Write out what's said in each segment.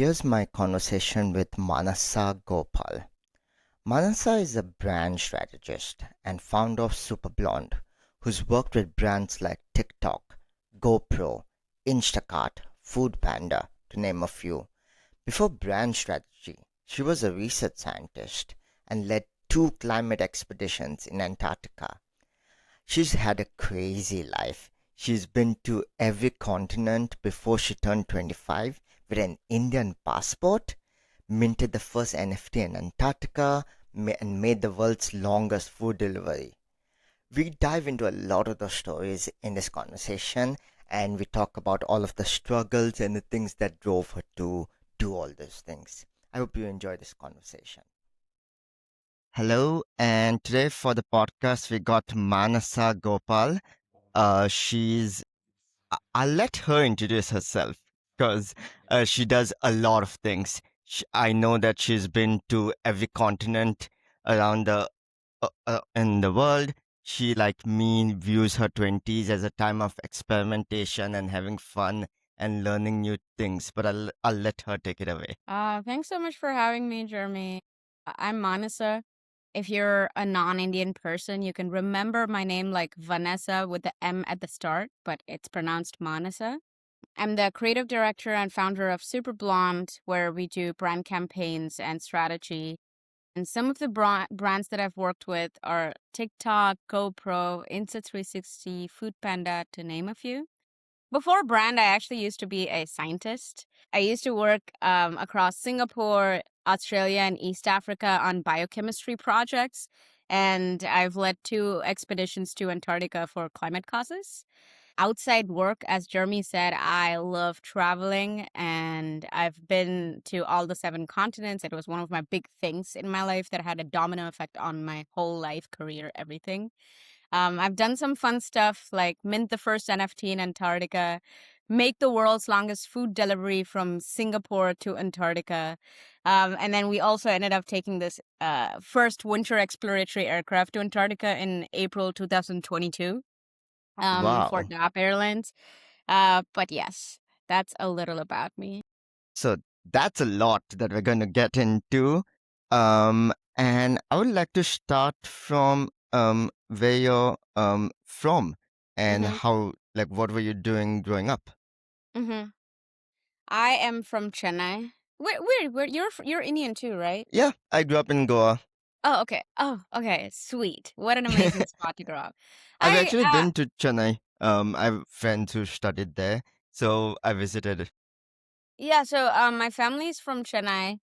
here's my conversation with Maanasa Gopal. Maanasa is a brand strategist and founder of Superblonde, who's worked with brands like TikTok, GoPro, Instacart, Foodpanda, to name a few. Before brand strategy, she was a research scientist and led two climate expeditions in Antarctica. She's had a crazy life. She's been to every continent before she turned 25 with an Indian passport, minted the first NFT in Antarctica, and made the world's longest food delivery. We dive into a lot of those stories in this conversation, and we talk about all of the struggles and the things that drove her to do all those things. I hope you enjoy this conversation. Hello, and today for the podcast, we got Maanasa Gopal. She's I'll let her introduce herself because she does a lot of things. I know that she's been to every continent around the in the world. She, like me, views her 20s as a time of experimentation and having fun and learning new things. But I'll let her take it away. Thanks so much for having me, Jeremy. I'm Manasa. If you're a non-Indian person, you can remember my name like Vanessa with the M at the start, but it's pronounced Manasa. I'm the creative director and founder of Superblonde, where we do brand campaigns and strategy. And some of the brands that I've worked with are TikTok, GoPro, Insta360, Foodpanda, to name a few. Before brand, I actually used to be a scientist. I used to work across Singapore, Australia, and East Africa on biochemistry projects. And I've led two expeditions to Antarctica for climate causes. Outside work, as Jeremy said, I love traveling and I've been to all the 7 continents. It was one of my big things in my life that had a domino effect on my whole life, career, everything. I've done some fun stuff like mint the first NFT in Antarctica, make the world's longest food delivery from Singapore to Antarctica. And then we also ended up taking this first winter exploratory aircraft to Antarctica in April 2022 for Wow. DAP Airlines. But yes, that's a little about me. So that's a lot that we're going to get into. And I would like to start from where you're from and Mm-hmm. how, like, what were you doing growing up? Mm-hmm. I am from Chennai. Where you're Indian too, right? Yeah, I grew up in Goa. Oh, okay. Oh, okay. Sweet. What an amazing spot to grow up. I've I actually been to Chennai. I have friends who studied there, so I visited. Yeah, so my family's from Chennai.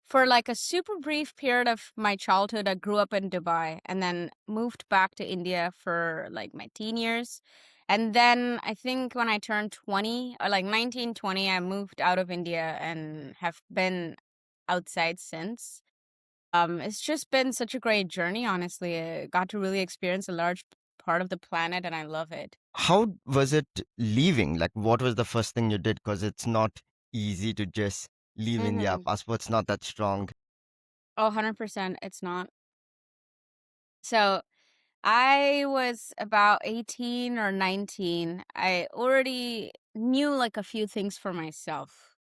For like a super brief period of my childhood, I grew up in Dubai and then moved back to India for like my teen years. And then I think when I turned 20 or like 19, 20, I moved out of India and have been outside since. It's just been such a great journey, honestly. I got to really experience a large part of the planet and I love it. How was it leaving? Like, what was the first thing you did? Because it's not easy to just leave India. Mm-hmm. Passport's not that strong. Oh, 100%. It's not. So I was about 18 or 19. I already knew like a few things for myself.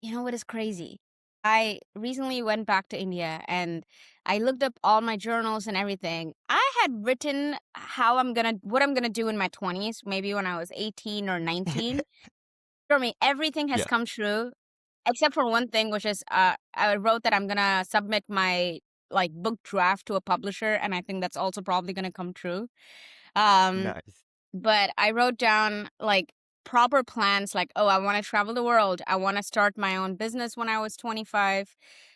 You know what is crazy? I recently went back to India and I looked up all my journals and everything. I had written what I'm gonna do in my 20s, maybe when I was 18 or 19. For me, everything has Yeah, come true except for one thing, which is I wrote that I'm gonna submit my like book draft to a publisher, and I think that's also probably gonna come true. Um, nice. but I wrote down like proper plans, like, oh, I want to travel the world. I want to start my own business when I was 25.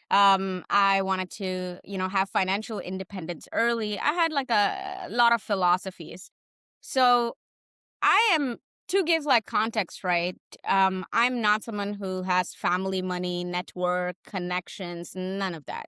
I wanted to, have financial independence early. I had like a lot of philosophies. So I am to give like context, right? I'm not someone who has family money, network, connections, none of that.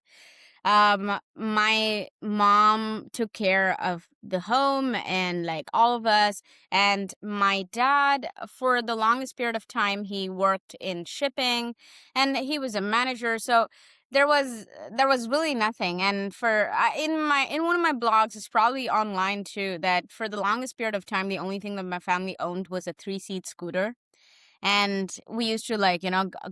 My mom took care of the home and like all of us, and my dad, for the longest period of time, he worked in shipping and he was a manager. So there was really nothing. And for in one of my blogs, it's probably online too, that for the longest period of time the only thing that my family owned was a 3-seat scooter. And we used to like,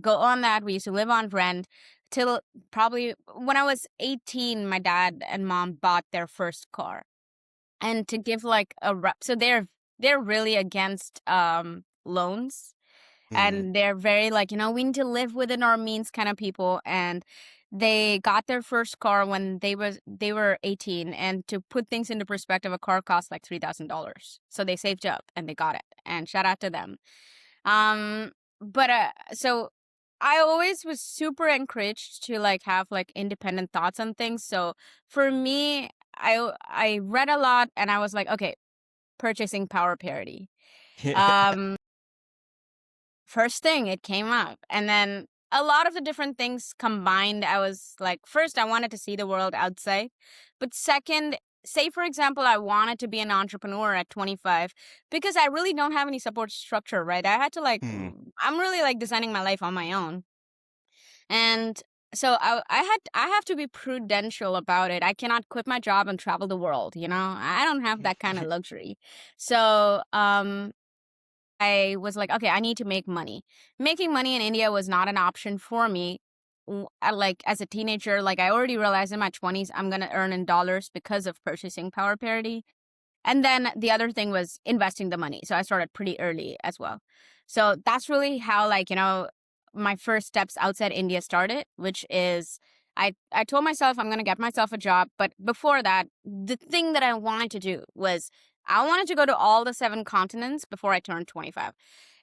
go on that. We used to live on rent till probably when I was 18, my dad and mom bought their first car. And to give like a rep, so they're really against loans, Mm. and they're very like, we need to live within our means kind of people. And they got their first car when they were 18. And to put things into perspective, a car costs like $3,000. So they saved up and they got it. And shout out to them. But so I always was super encouraged to like have like independent thoughts on things. So for me, I read a lot and I was like, okay, purchasing power parity. Um First thing it came up, and then a lot of the different things combined. I was like, first I wanted to see the world outside, but second, say for example I wanted to be an entrepreneur at 25, because I really don't have any support structure, right? I had to like, Mm. I'm really like designing my life on my own. And so I have to be prudential about it. I cannot quit my job and travel the world, I don't have that kind of luxury. So I was like, okay, I need to make money. Making money in India was not an option for me. Like as a teenager, like I already realized in my 20s, I'm going to earn in dollars because of purchasing power parity. And then the other thing was investing the money. So I started pretty early as well. So that's really how, like, my first steps outside India started, which is I told myself I'm going to get myself a job. But before that, the thing that I wanted to do was I wanted to go to all the 7 continents before I turned 25.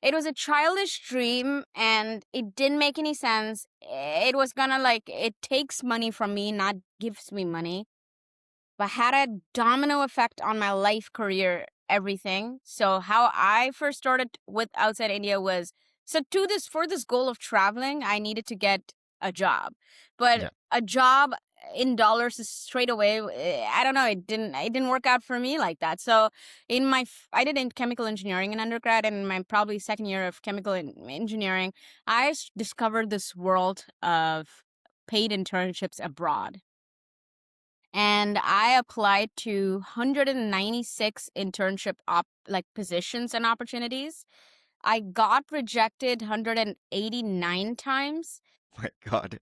It was a childish dream and it didn't make any sense. It was gonna like, it takes money from me, not gives me money, but had a domino effect on my life, career, everything. So how I first started with outside India was, so to this for this goal of traveling, I needed to get a job. But Yeah. a job in dollars is straight away, I don't know, it didn't work out for me like that. So I did in chemical engineering in undergrad, and in my probably second year of chemical engineering, I discovered this world of paid internships abroad, and I applied to 196 internship like positions and opportunities. I got rejected 189 times. My God.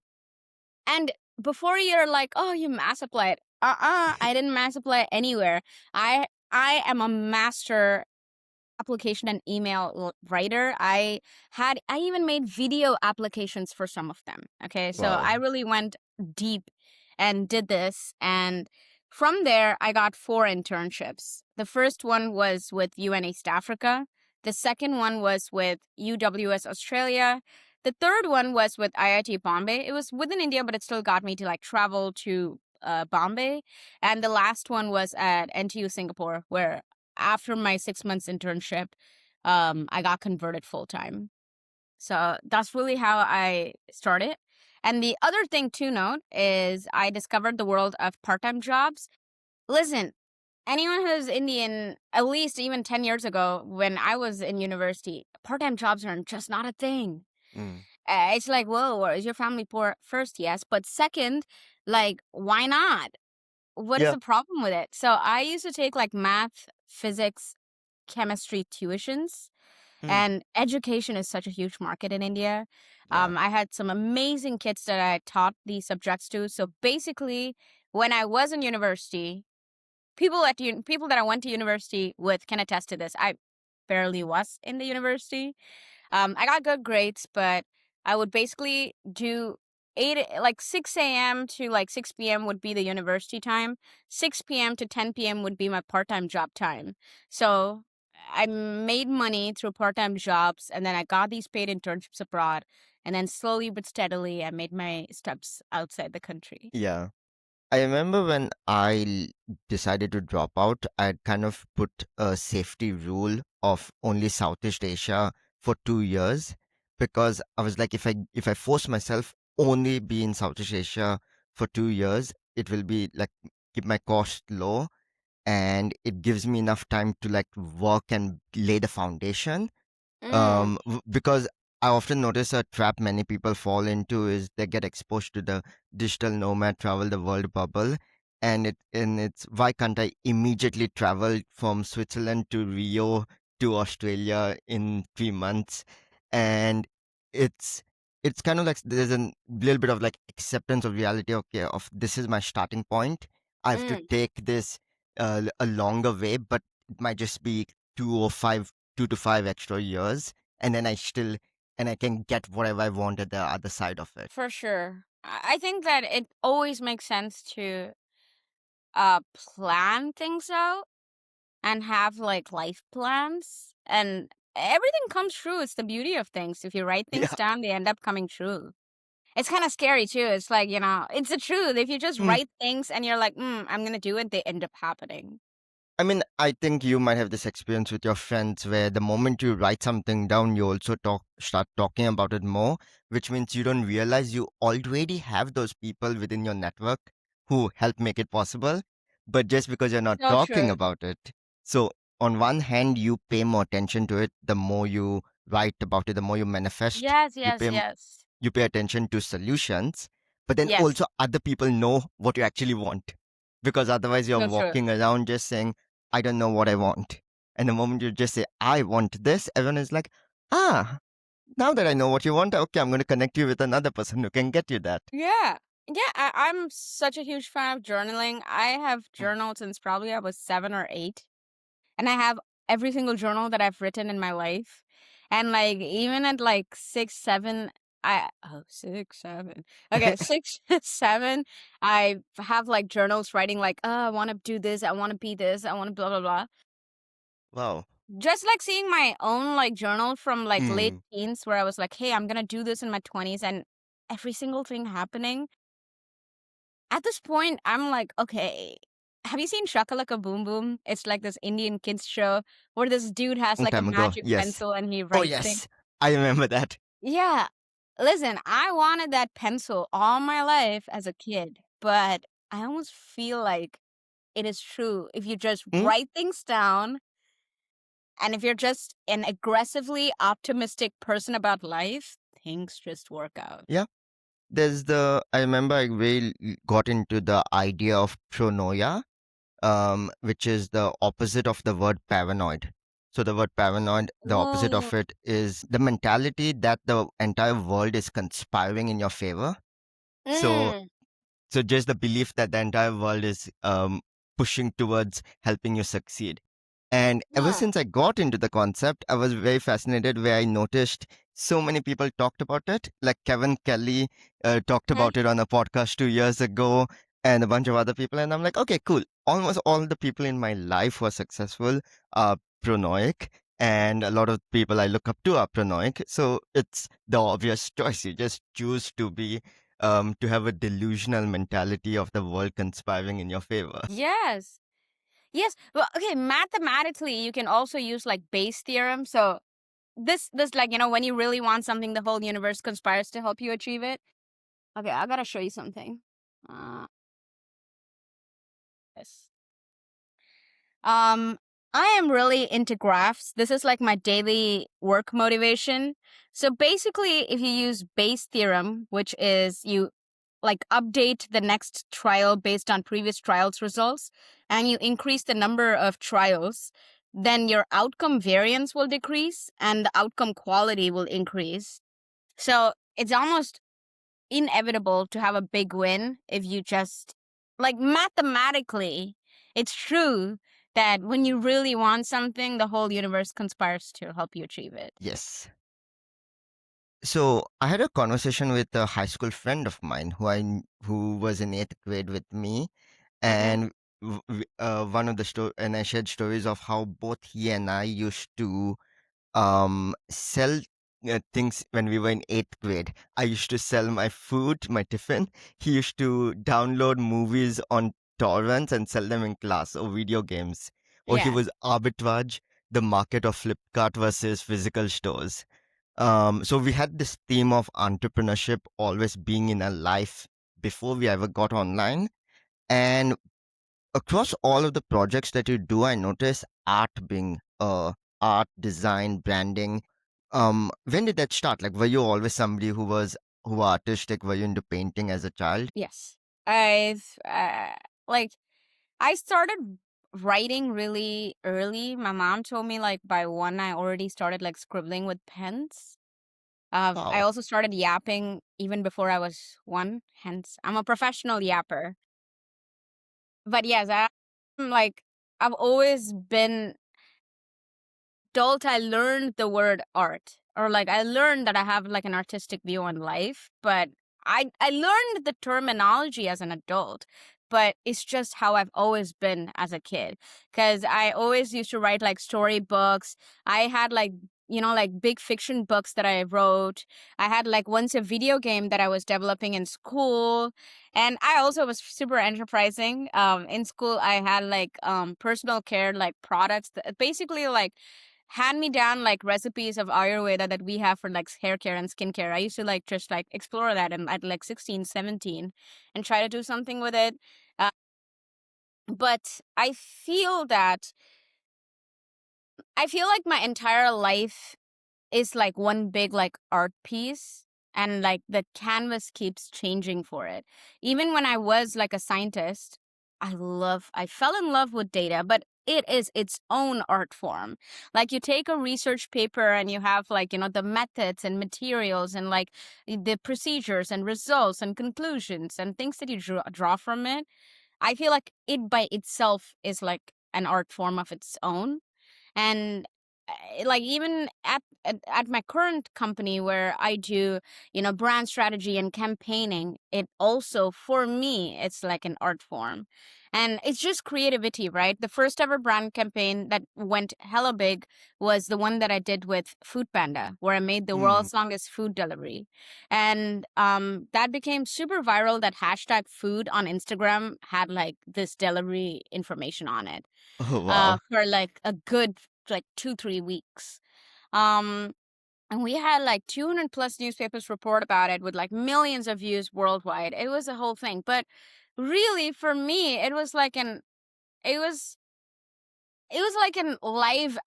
And before you're like, oh, you mass applied. I didn't mass apply anywhere. I am a master application and email writer. I even made video applications for some of them. Okay. So Wow. I really went deep and did this. And from there, I got 4 internships. The first one was with UN East Africa. The second one was with UWS Australia. The third one was with IIT Bombay. It was within India, but it still got me to like travel to Bombay. And the last one was at NTU Singapore, where after my 6 months internship, I got converted full time. So that's really how I started. And the other thing to note is I discovered the world of part time jobs. Listen, anyone who's Indian, at least even 10 years ago when I was in university, part time jobs are just not a thing. Mm. It's like, whoa, is your family poor? First, yes. But second, like, why not? What is Yeah. the problem with it? So I used to take like math, physics, chemistry tuitions, Mm. and education is such a huge market in India. Yeah. I had some amazing kids that I taught these subjects to. So basically, when I was in university, people that I went to university with can attest to this. I barely was in the university. I got good grades, but I would basically do like 6 a.m. to like 6 p.m. would be the university time. 6 p.m. to 10 p.m. would be my part-time job time. So I made money through part-time jobs, and then I got these paid internships abroad. And then slowly but steadily, I made my steps outside the country. Yeah. I remember when decided to drop out, I kind of put a safety rule of only Southeast Asia for 2 years, because I was like, if I force myself only be in Southeast Asia for 2 years, it will be like keep my cost low, and it gives me enough time to like work and lay the foundation. Mm, Because I often notice a trap many people fall into is they get exposed to the digital nomad travel the world bubble, and it's why can't I immediately travel from Switzerland to Rio to Australia in 3 months? and it's it's kind of like there's a little bit of like acceptance of reality. Okay, of this is my starting point. I have to Mm, take this a longer way, but it might just be 2 to 5 extra years, and then I can get whatever I want at the other side of it. for sure. I think that it always makes sense to plan things out and have like life plans, and everything comes true. It's the beauty of things. If you write things Yeah. down, they end up coming true. It's kind of scary too. It's like, it's the truth. If you just Mm. write things and you're like, I'm going to do it, they end up happening. I mean, I think you might have this experience with your friends where the moment you write something down, you also start talking about it more, which means you don't realize you already have those people within your network who help make it possible, but just because you're not So talking true. about it. So, on one hand, you pay more attention to it, the more you write about it, the more you manifest, Yes, you yes, pay yes. you pay attention to solutions, but then Yes. also other people know what you actually want. Because otherwise, you're So true. walking around just saying, I don't know what I want. And the moment you just say, I want this, everyone is like, ah, now that I know what you want, okay, I'm going to connect you with another person who can get you that. Yeah. Yeah, I'm such a huge fan of journaling. I have Mm. journaled since probably I was 7 or 8. And I have every single journal that I've written in my life. And like even at like 6, 7, 6, 7. Okay, 6, 7, I have like journals writing like, oh, I want to do this, I want to be this, I want to blah blah blah. Wow. Just like seeing my own like journal from like late Mm. teens where I was like, hey, I'm gonna do this in my 20s, and every single thing happening. At this point, I'm like, okay, have you seen Shakalaka Boom Boom? It's like this Indian kids show where this dude has Long like a time ago. magic Yes. pencil and he Oh, writes things. yes. I remember that. Yeah. Listen, I wanted that pencil all my life as a kid, but I almost feel like it is true. If you just Mm? write things down and if you're just an aggressively optimistic person about life, things just work out. Yeah. I remember I really got into the idea of pronoia, which is the opposite of the word paranoid. So the word paranoid, the opposite Oh. of it is the mentality that the entire world is conspiring in your favor. So Mm. so just the belief that the entire world is pushing towards helping you succeed. And ever Huh. since I got into the concept, I was very fascinated where I noticed so many people talked about it. Like Kevin Kelly talked about it on a podcast 2 years ago, and a bunch of other people. And I'm like, okay, cool. Almost all the people in my life who are successful are pronoic, and a lot of people I look up to are pronoic. So it's the obvious choice. You just choose to have a delusional mentality of the world conspiring in your favor. Yes. Yes. Well, okay, mathematically you can also use like Bayes' theorem. So this like, when you really want something, the whole universe conspires to help you achieve it. Okay, I got to show you something. Yes. Um, I am really into graphs. This is like my daily work motivation. So basically, if you use Bayes' theorem, which is you like update the next trial based on previous trials results, and you increase the number of trials, then your outcome variance will decrease and the outcome quality will increase. So it's almost inevitable to have a big win if you just like mathematically it's true that when you really want something the whole universe conspires to help you achieve it. Yes. So I had a conversation with a high school friend of mine who was in eighth grade with me, Mm-hmm. and and I shared stories of how both he and I used to sell things when we were in eighth grade. I used to sell my food, my tiffin. He used to download movies on torrents and sell them in class, or video games. Or he Yeah. was arbitrage the market of Flipkart versus physical stores. So we had this theme of entrepreneurship always being in our life before we ever got online. And across all of the projects that you do, I notice art being art, design, branding. When did that start? Like, were you always somebody who were artistic? Were you into painting as a child? Yes. I've like I started writing really early. My mom told me like by 1 I already started like scribbling with pens. I Wow. also started yapping even before I was one, hence I'm a professional yapper. But yes, I'm like I've always been adult, I learned the word art, or like I learned that I have like an artistic view on life, but I learned the terminology as an adult, but it's just how I've always been as a kid. Because I always used to write like storybooks. I had like, like big fiction books that I wrote. I had like once a video game that I was developing in school. And I also was super enterprising. In school, I had like personal care like products, basically like hand me down like recipes of Ayurveda that we have for like hair care and skincare. I used to like just like explore that and at like 16, 17, and try to do something with it. Uh, but I feel like my entire life is like one big like art piece, and like the canvas keeps changing for it. Even when I was like a scientist, I fell in love with data, but it is its own art form. Like you take a research paper and you have like, the methods and materials and like the procedures and results and conclusions and things that you draw from it. I feel like it by itself is like an art form of its own. And like even at my current company where I do brand strategy and campaigning, it also, for me, it's like an art form. And it's just creativity, right? The first ever brand campaign that went hella big was the one that I did with Food Panda, where I made the Mm. world's longest food delivery. And that became super viral. That hashtag food on Instagram had like this delivery information on it Oh, wow. for like a good like 2-3 weeks. Um, and we had like 200 plus newspapers report about it with like millions of views worldwide. It was a whole thing. But really, for me, it was it was like an live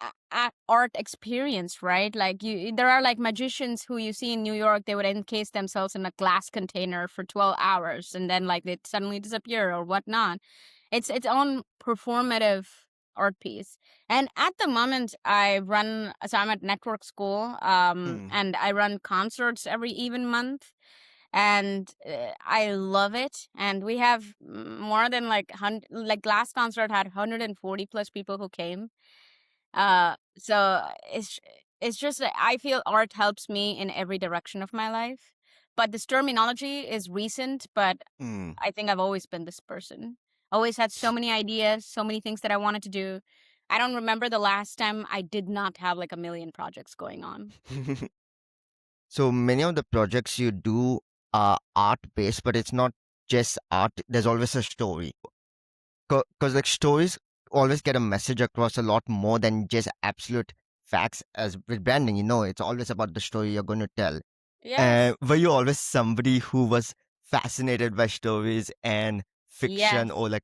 art experience, right? Like there are like magicians who you see in New York. They would encase themselves in a glass container for 12 hours and then like they suddenly disappear or whatnot. It's its own performative art piece. And at the moment, I'm at network school, Hmm. and I run concerts every even month. And I love it. And we have more than like like last concert had 140 plus people who came. So it's just that I feel art helps me in every direction of my life. But this terminology is recent, but Hmm. I think I've always been this person. Always had so many ideas, so many things that I wanted to do. I don't remember the last time I did not have like a million projects going on. So many of the projects you do are art based, but it's not just art. There's always a story. Because like stories always get a message across a lot more than just absolute facts. As with branding, it's always about the story you're going to tell. Yes. Were you always somebody who was fascinated by stories and fiction, Yes. or like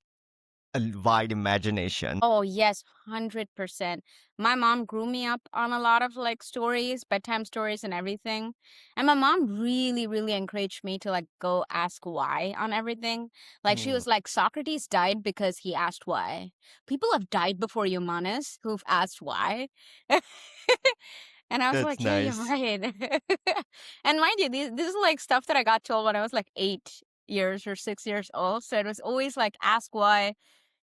a wide imagination? Oh, yes, 100%. My mom grew me up on a lot of like stories, bedtime stories and everything. And my mom really, really encouraged me to like go ask why on everything. Like she Hmm. was like, Socrates died because he asked why. People have died before you, Manas, who've asked why. And I was That's like, yeah, you're nice. right. And mind you, this is like stuff that I got told when I was like 8 years or 6 years old. So it was always like, ask why.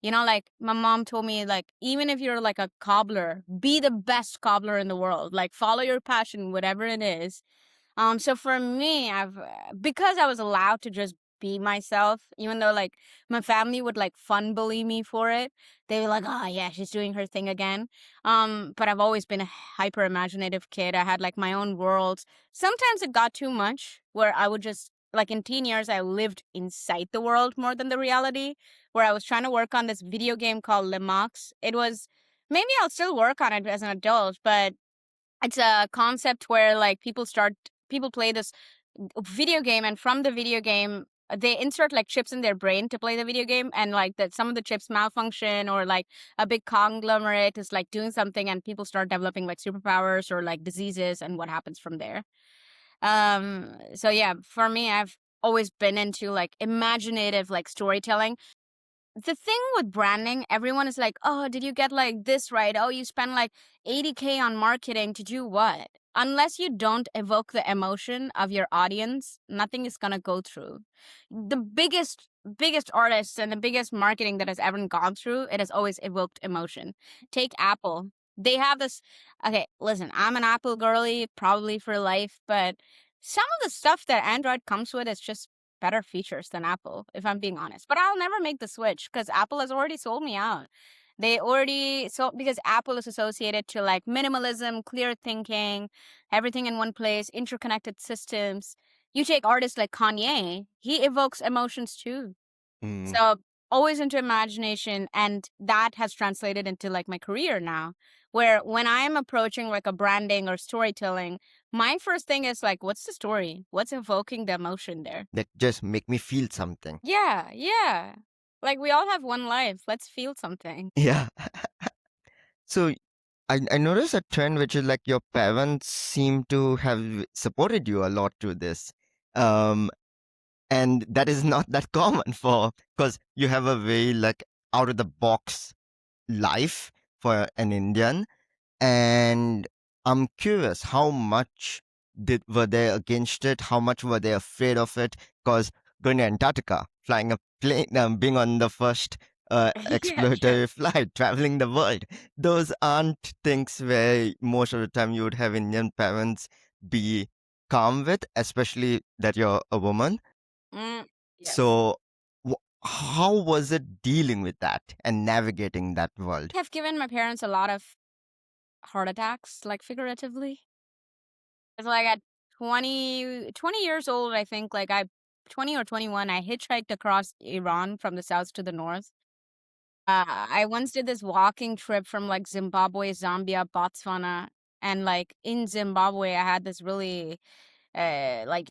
Like my mom told me, like, even if you're like a cobbler, be the best cobbler in the world. Like, follow your passion, whatever it is. So for me, because I was allowed to just be myself, even though like my family would like fun bully me for it. They were like, "Oh yeah, she's doing her thing again." But I've always been a hyper imaginative kid. I had like my own worlds. Sometimes it got too much, where I would just like in teen years, I lived inside the world more than the reality. Where I was trying to work on this video game called Limox. It was maybe I'll still work on it as an adult, but it's a concept where like people play this video game, and from the video game they insert like chips in their brain to play the video game, and like that some of the chips malfunction, or like a big conglomerate is like doing something and people start developing like superpowers or like diseases, and what happens from there. So yeah, for me, I've always been into like imaginative like storytelling. The thing with branding, everyone is like, oh, did you get like this right? Oh, you spent like 80K on marketing to do what? unless you don't evoke the emotion of your audience, nothing is gonna go through. The biggest artists and the biggest marketing that has ever gone through, it has always evoked emotion. Take Apple. They have this. Okay, listen, I'm an Apple girly, probably for life, but some of the stuff that Android comes with is just better features than Apple, if I'm being honest. But I'll never make the switch because Apple has already sold me out. They already so because Apple is associated to like minimalism, clear thinking, everything in one place, interconnected systems. You take artists like Kanye, he evokes emotions too. Mm, So always into imagination, and that has translated into like my career now, where when I'm approaching like a branding or storytelling, my first thing is like, what's the story? What's evoking the emotion there? that just make me feel something. Yeah, yeah. Like we all have one life. Let's feel something. Yeah. So I noticed a trend which is like your parents seem to have supported you a lot through this. Um, and that is not that common for because you have a very like out of the box life for an Indian. And I'm curious how much did were they against it? How much were they afraid of it? Because going to Antarctica, flying a plane, being on the first Yeah, sure. exploratory flight, traveling the world, those aren't things where most of the time you would have Indian parents be calm with, especially that you're a woman. Mm, yes. So, how was it dealing with that and navigating that world? Have given my parents a lot of heart attacks, like figuratively. It's like at 20 years old, I think, like 20 or 21, I hitchhiked across Iran from the south to the north. I once did this walking trip from like Zimbabwe, Zambia, Botswana. And like in Zimbabwe, I had this really like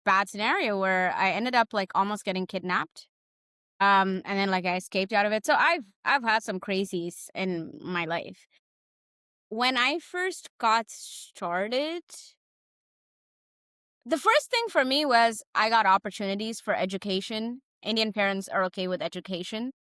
bad scenario where I ended up like almost getting kidnapped. And then like I escaped out of it. So I've had some crazies in my life. When I first got started, the first thing for me was I got opportunities for education. Indian parents are okay with education.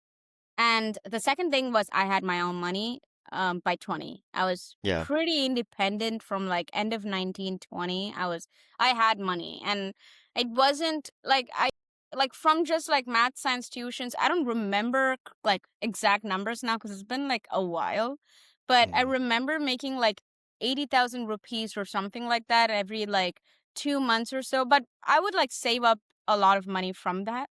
And the second thing was I had my own money by 20. I was Yeah. pretty independent from like end of 1920. I had money, and it wasn't like I like from just like math science tuitions. I don't remember like exact numbers now because it's been like a while, but I Mm. remember making like 80,000 rupees or something like that every like 2 months or so, but I would like save up a lot of money from that.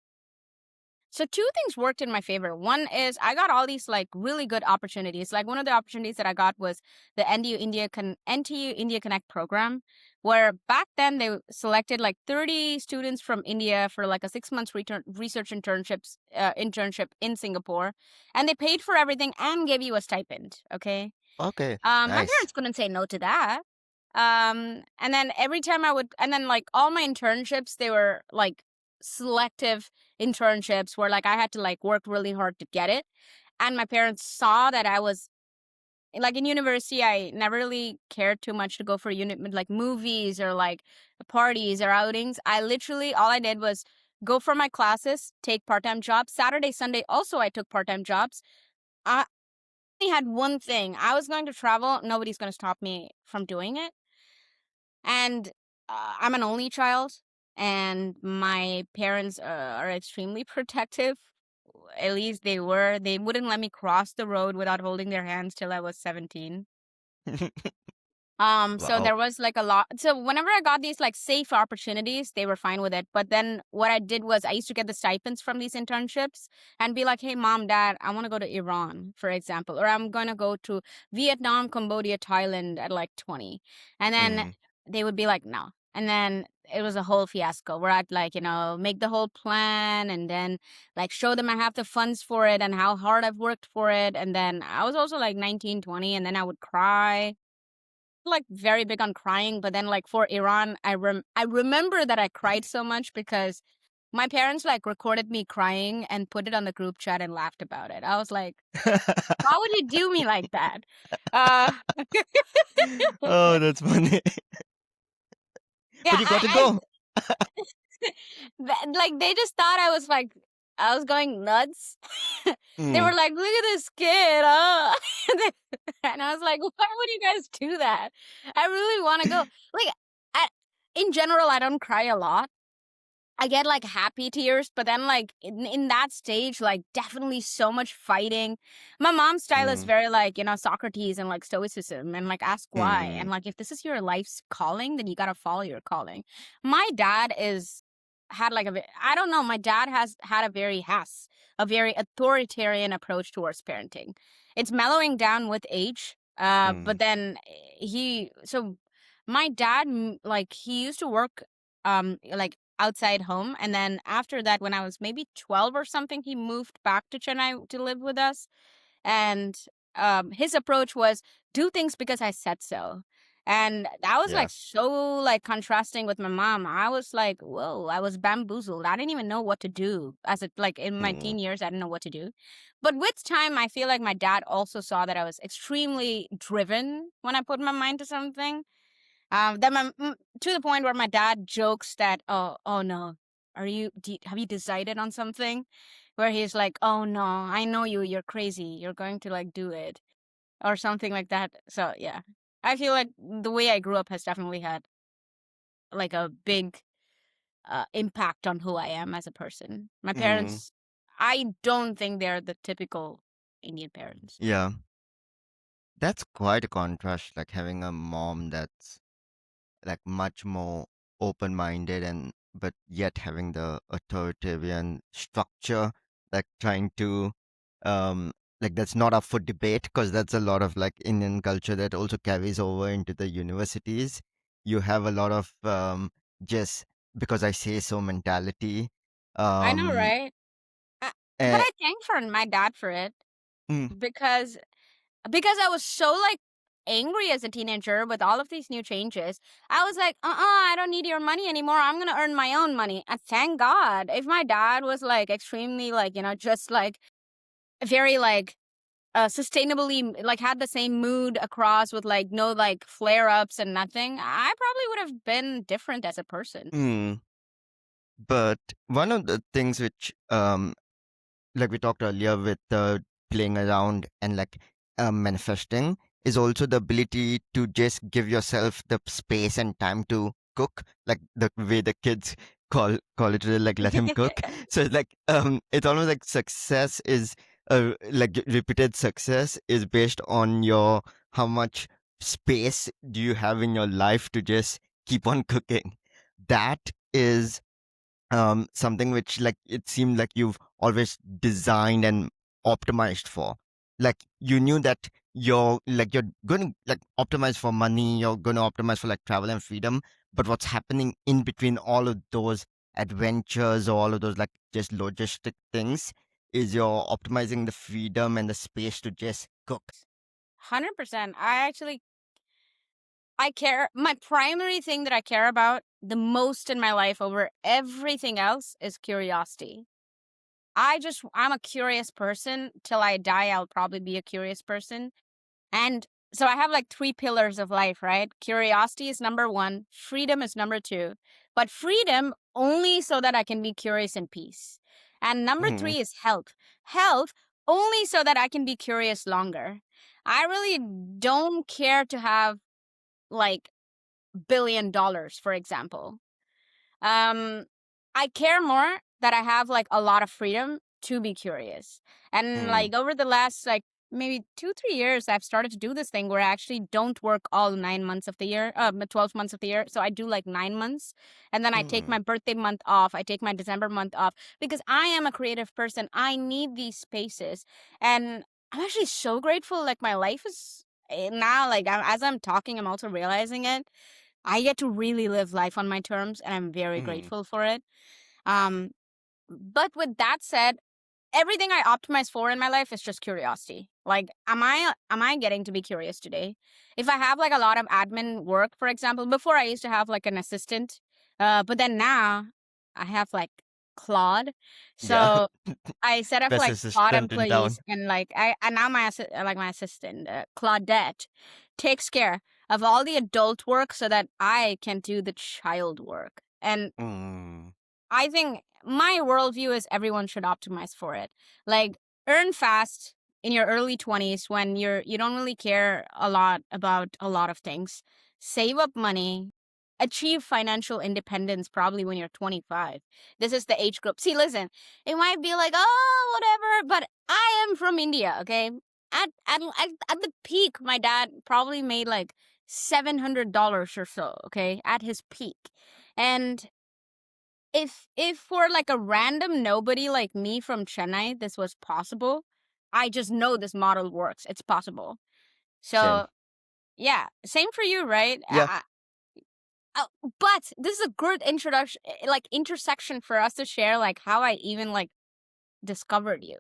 So two things worked in my favor. One is I got all these like really good opportunities. Like one of the opportunities that I got was the NTU India Connect program, where back then they selected like 30 students from India for like a 6 months research internship in Singapore, and they paid for everything and gave you a stipend. Okay, Okay. my Nice. parents couldn't say no to that. And then every time and then like all my internships, they were like selective internships where like I had to like work really hard to get it. And my parents saw that I was like in university, I never really cared too much to go for like movies or like parties or outings. I literally, all I did was go for my classes, take part-time jobs. Saturday, Sunday, also I took part-time jobs. I only had one thing. I was going to travel. Nobody's going to stop me from doing it. And I'm an only child, and my parents are extremely protective. At least they were. They wouldn't let me cross the road without holding their hands till I was 17. So Wow. there was like a lot. So whenever I got these like safe opportunities, they were fine with it. But then what I did was I used to get the stipends from these internships and be like, hey, mom, dad, I want to go to Iran, for example, or I'm going to go to Vietnam, Cambodia, Thailand at like 20. And then Mm. they would be like, no. And then it was a whole fiasco where I'd like, make the whole plan and then like show them I have the funds for it and how hard I've worked for it. And then I was also like 19, 20, and then I would cry like very big on crying, but then like for Iran, I remember that I cried so much because my parents like recorded me crying and put it on the group chat and laughed about it. I was like, why would you do me like that? Uh Oh, that's funny. yeah, But you got to I go. like they just thought I was like I was going nuts. They were Mm, like, "Look at this kid, huh?" And I was like, "Why would you guys do that? I really want to go." Like, I, in general, I don't cry a lot. I get like happy tears, but then like in that stage, like definitely so much fighting. My mom's style is mm, very like, Socrates and like stoicism and like ask why. mm, And like if this is your life's calling, then you gotta follow your calling. My dad is had like I don't know, my dad has a very authoritarian approach towards parenting. It's mellowing down with age. But mm, then my dad like he used to work like outside home. And then after that, when I was maybe 12 or something, he moved back to Chennai to live with us. And his approach was do things because I said so. And that was yeah. like so like contrasting with my mom. I was like, whoa, I was bamboozled. I didn't even know what to do as a like in my Mm, teen years. I didn't know what to do. But with time, I feel like my dad also saw that I was extremely driven when I put my mind to something. To the point where my dad jokes that, oh no, have you decided on something? Where he's like, oh no, I know you're crazy. You're going to like do it or something like that. So yeah, I feel like the way I grew up has definitely had like a big impact on who I am as a person. My mm, parents, I don't think they're the typical Indian parents. yeah. That's quite a contrast, like having a mom that's like much more open-minded and but yet having the authoritarian structure, like trying to like that's not up for debate because that's a lot of like Indian culture that also carries over into the universities. You have a lot of just because I say so mentality. I know, um right? But eh, I thank for my dad for it mm, because I was so like angry as a teenager with all of these new changes. I was like, I don't need your money anymore. I'm gonna earn my own money. And thank God. If my dad was like extremely like, just like very like sustainably like had the same mood across with like no like flare ups and nothing, I probably would have been different as a person. mm. But one of the things which like we talked earlier with playing around and like manifesting is also the ability to just give yourself the space and time to cook, like the way the kids call it like let him cook. So it's like it's almost like success is like repeated success is based on your how much space do you have in your life to just keep on cooking. That is something which like it seemed like you've always designed and optimized for. Like you knew that you're going to like optimize for money, you're going to optimize for like travel and freedom, but what's happening in between all of those adventures or all of those like just logistic things is you're optimizing the freedom and the space to just cook. 100%. I care. My primary thing that I care about the most in my life over everything else is curiosity. I'm a curious person. Till I die, I'll probably be a curious person. And so I have like three pillars of life, right? Curiosity is number one, freedom is number two, but freedom only so that I can be curious in peace. And number Mm, three is health. Health only so that I can be curious longer. I really don't care to have like $1 billion, for example. Um, I care more that I have like a lot of freedom to be curious. And mm, like over the last like maybe 2-3 years, I've started to do this thing where I actually don't work all 9 months of the year, 12 months of the year. So I do like 9 months, and then I take mm, my birthday month off. I take my December month off because I am a creative person. I need these spaces, and I'm actually so grateful. Like my life is now like as I'm talking, I'm also realizing it. I get to really live life on my terms, and I'm very mm, grateful for it. Um, but with that said, everything I optimize for in my life is just curiosity. Like, am I getting to be curious today? If I have like a lot of admin work, for example, before I used to have like an assistant, but then now I have like Claude. yeah. So I set up Best like Claude assistant in town. employees, and like I and now my assistant Claudette takes care of all the adult work so that I can do the child work. And Mm. I think my worldview is everyone should optimize for it. Like, earn fast in your early 20s when you don't really care a lot about a lot of things. Save up money, achieve financial independence probably when you're 25. This is the age group. See, listen, it might be like, oh, whatever, but I am from India, okay? At the peak, my dad probably made like $700 or so, okay, at his peak. And if for like a random nobody like me from Chennai this was possible, I just know this model works. It's possible. Same. So yeah, same for you, right? Yeah. But this is a good introduction, like intersection for us to share, like how I even like discovered you.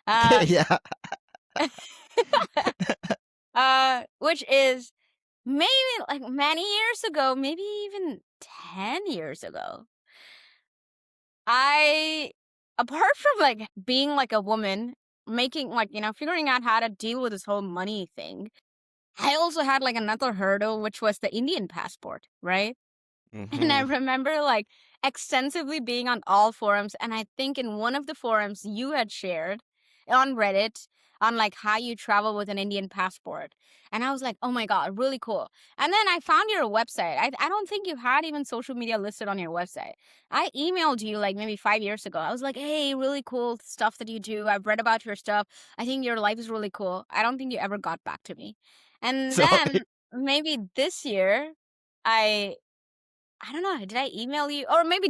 Uh, Yeah. which is maybe like many years ago, maybe even 10 years ago. I, apart from like being like a woman, making like, figuring out how to deal with this whole money thing, I also had like another hurdle, which was the Indian passport, right? And I Hmm. remember like extensively being on all forums. And I think in one of the forums you had shared on Reddit on like how you travel with an Indian passport. And I was like, oh my God, really cool. And then I found your website. I don't think you had even social media listed on your website. I emailed you like maybe 5 years ago. I was like, hey, really cool stuff that you do. I've read about your stuff. I think your life is really cool. I don't think you ever got back to me. And So then maybe this year, I I don't know. Did I email you or maybe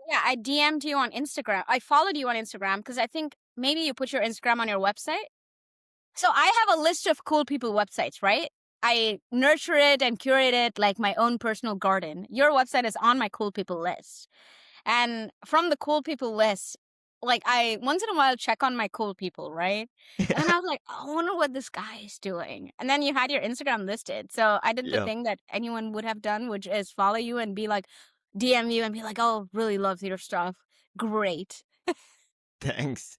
yeah, I DM'd you on Instagram. I followed you on Instagram because I think maybe you put your Instagram on your website. So I have a list of cool people websites, right? I nurture it and curate it like my own personal garden. Your website is on my cool people list. And from the cool people list, like I once in a while check on my cool people, right? And then I was like, I wonder what this guy is doing. And then you had your Instagram listed. So I did the yeah, thing that anyone would have done, which is follow you and be like, DM you and be like, oh, really love your stuff. Great. thanks.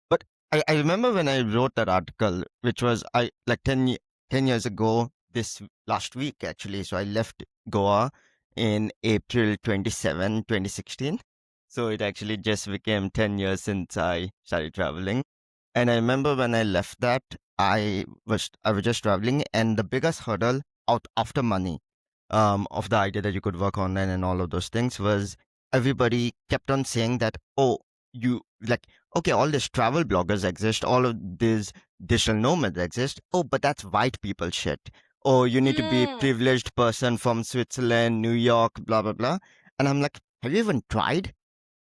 But I remember when I wrote that article, which was I like 10 years ago, this last week actually. So I left Goa in April 27, 2016. So it actually just became 10 years since I started traveling. And I remember when I left that, I was just traveling, and the biggest hurdle out after money, of the idea that you could work online and all of those things was everybody kept on saying that, oh, you like, okay, all these travel bloggers exist, all of these digital nomads exist. Oh, but that's white people shit. Oh, you need to be a Mm, privileged person from Switzerland, New York, blah blah blah. And I'm like, have you even tried?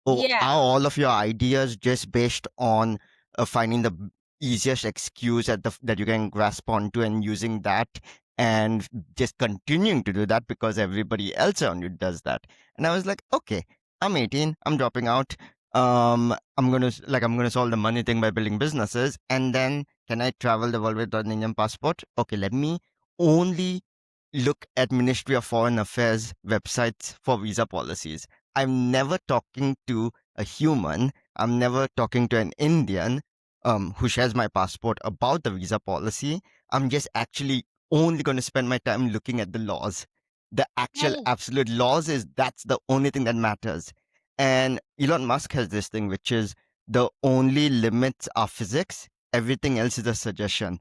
Or yeah. are all of your ideas just based on finding the easiest excuse that you can grasp onto and using that and just continuing to do that because everybody else around you does that? And I was like, okay, I'm 18, I'm dropping out. I'm gonna solve the money thing by building businesses, and then can I travel the world with an Indian passport? Okay, let me only look at Ministry of Foreign Affairs websites for visa policies. I'm never talking to a human. I'm never talking to an Indian who shares my passport about the visa policy. I'm just actually only going to spend my time looking at the laws. The actual Hey. absolute laws is that's the only thing that matters. And Elon Musk has this thing, which is the only limits are physics. Everything else is a suggestion.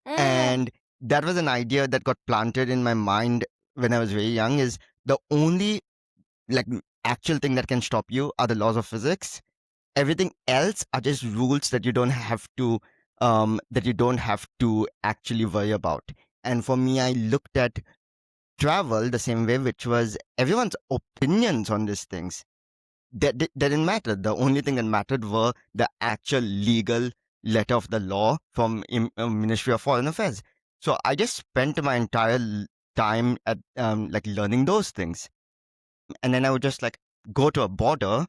Mm, And that was an idea that got planted in my mind when I was very young. Is the only like actual thing that can stop you are the laws of physics. Everything else are just rules that you don't have to actually worry about. And for me, I looked at travel the same way, which was everyone's opinions on these things that didn't matter. The only thing that mattered were the actual legal letter of the law from Ministry of Foreign Affairs. So I just spent my entire time at like learning those things, and then I would just like go to a border.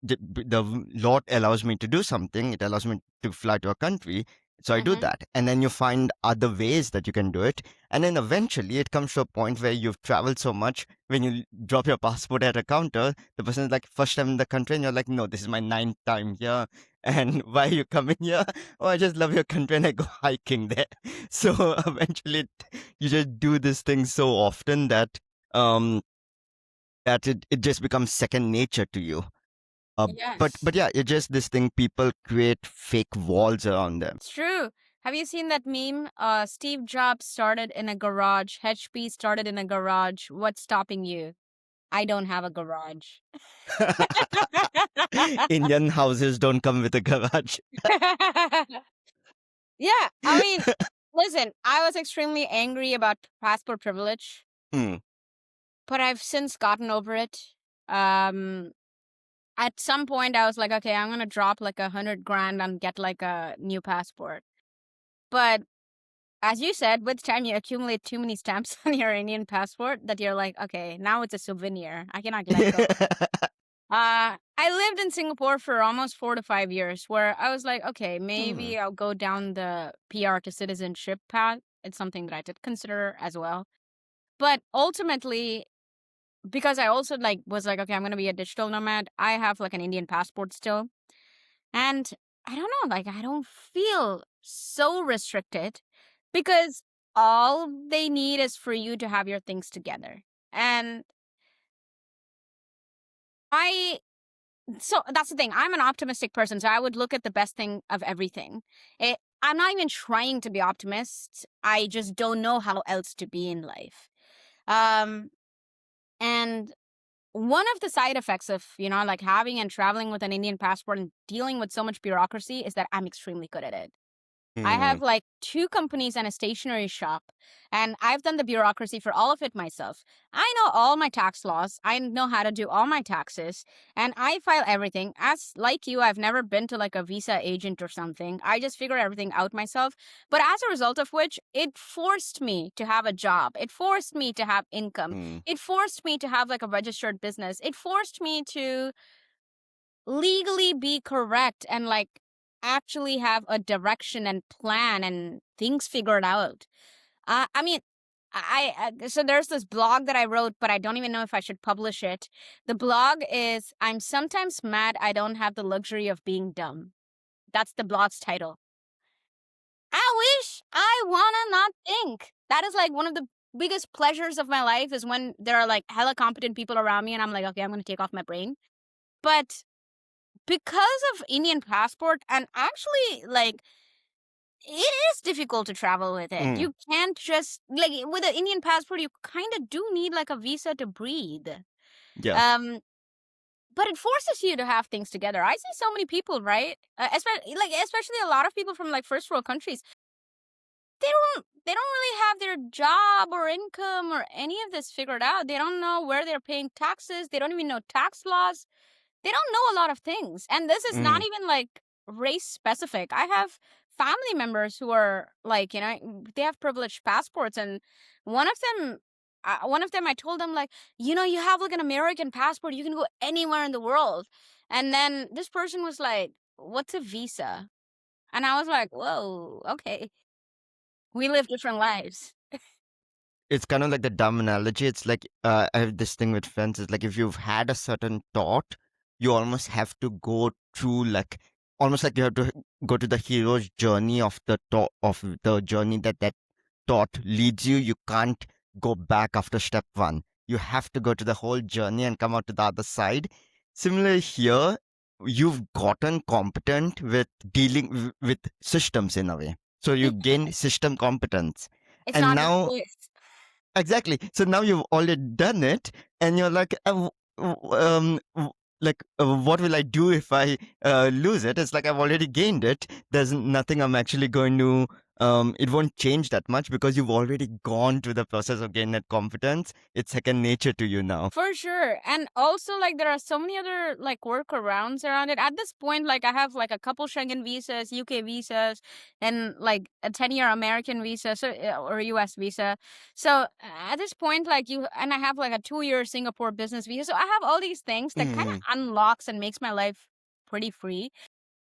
The law allows me to do something. It allows me to fly to a country. So I do mm-hmm. that. And then you find other ways that you can do it. And then eventually it comes to a point where you've traveled so much, when you drop your passport at a counter, the person is like, first time in the country. And you're like, no, this is my ninth time here. And why are you coming here? Oh, I just love your country and I go hiking there. So eventually you just do this thing so often that um that it just becomes second nature to you. Uh, Yes. but yeah, it's just this thing. People create fake walls around them. It's true. Have you seen that meme? Steve Jobs started in a garage. HP started in a garage. What's stopping you? I don't have a garage. Indian houses don't come with a garage. Yeah, I mean, listen, I was extremely angry about passport privilege, Hmm. but I've since gotten over it. Um, at some point, I was like, okay, I'm gonna drop like 100 grand and get like a new passport. But as you said, with time, you accumulate too many stamps on your Indian passport that you're like, okay, now it's a souvenir. I cannot let go. I lived in Singapore for almost 4 to 5 years where I was like, okay, Hmm. maybe I'll go down the PR to citizenship path. It's something that I did consider as well. But ultimately, because I also like was like, okay, I'm gonna be a digital nomad. I have like an Indian passport still. And I don't know, like I don't feel so restricted because all they need is for you to have your things together. And I so that's the thing. I'm an optimistic person, so I would look at the best thing of everything. I'm not even trying to be optimist. I just don't know how else to be in life. Um, and one of the side effects of, like having and traveling with an Indian passport and dealing with so much bureaucracy is that I'm extremely good at it. I Hmm. have like 2 companies and a stationery shop, and I've done the bureaucracy for all of it myself. I know all my tax laws. I know how to do all my taxes, and I file everything. As like you, I've never been to like a visa agent or something. I just figure everything out myself. But as a result of which, it forced me to have a job. It forced me to have income. Hmm. It forced me to have like a registered business. It forced me to legally be correct and like actually have a direction and plan and things figured out. I mean, so there's this blog that I wrote, but I don't even know if I should publish it. The blog is I'm sometimes mad I don't have the luxury of being dumb. That's the blog's title. I wish I wanna not think. That is like one of the biggest pleasures of my life is when there are like hella competent people around me and I'm like, okay, I'm gonna take off my brain. But because of Indian passport and actually like it is difficult to travel with it. Hmm. You can't just like with an Indian passport you kind of do need like a visa to breathe. Yeah. Um but it forces you to have things together. I see so many people, right? Especially a lot of people from like first world countries. They don't really have their job or income or any of this figured out. They don't know where they're paying taxes. They don't even know tax laws. They don't know a lot of things. And this is not Hmm. even like race specific. I have family members who are like, they have privileged passports. And one of them, I told them, like, you have like an American passport. You can go anywhere in the world. And then this person was like, what's a visa? And I was like, whoa, okay. We live different lives. It's kind of like the dumb analogy. It's like I have this thing with friends. It's like if you've had a certain thought, you almost have to go through like almost like you have to go to the hero's journey of the thought of the journey that thought leads you. You can't go back after step one. You have to go to the whole journey and come out to the other side. Similar here, you've gotten competent with dealing with systems in a way. So you gain system competence. It's And not a now choice. exactly. So now you've already done it, and you're like, what will I do if I lose it? It's like I've already gained it. There's nothing I'm actually going to. It won't change that much because you've already gone through the process of gaining that confidence. It's second nature to you now. For sure. And also, like, there are so many other, like, workarounds around it. At this point, like, I have, like, a couple Schengen visas, UK visas, and, like, a 10-year American visa, or US visa. So at this point, like, and I have, like, a 2-year Singapore business visa. So I have all these things that kind Mm, of unlocks and makes my life pretty free.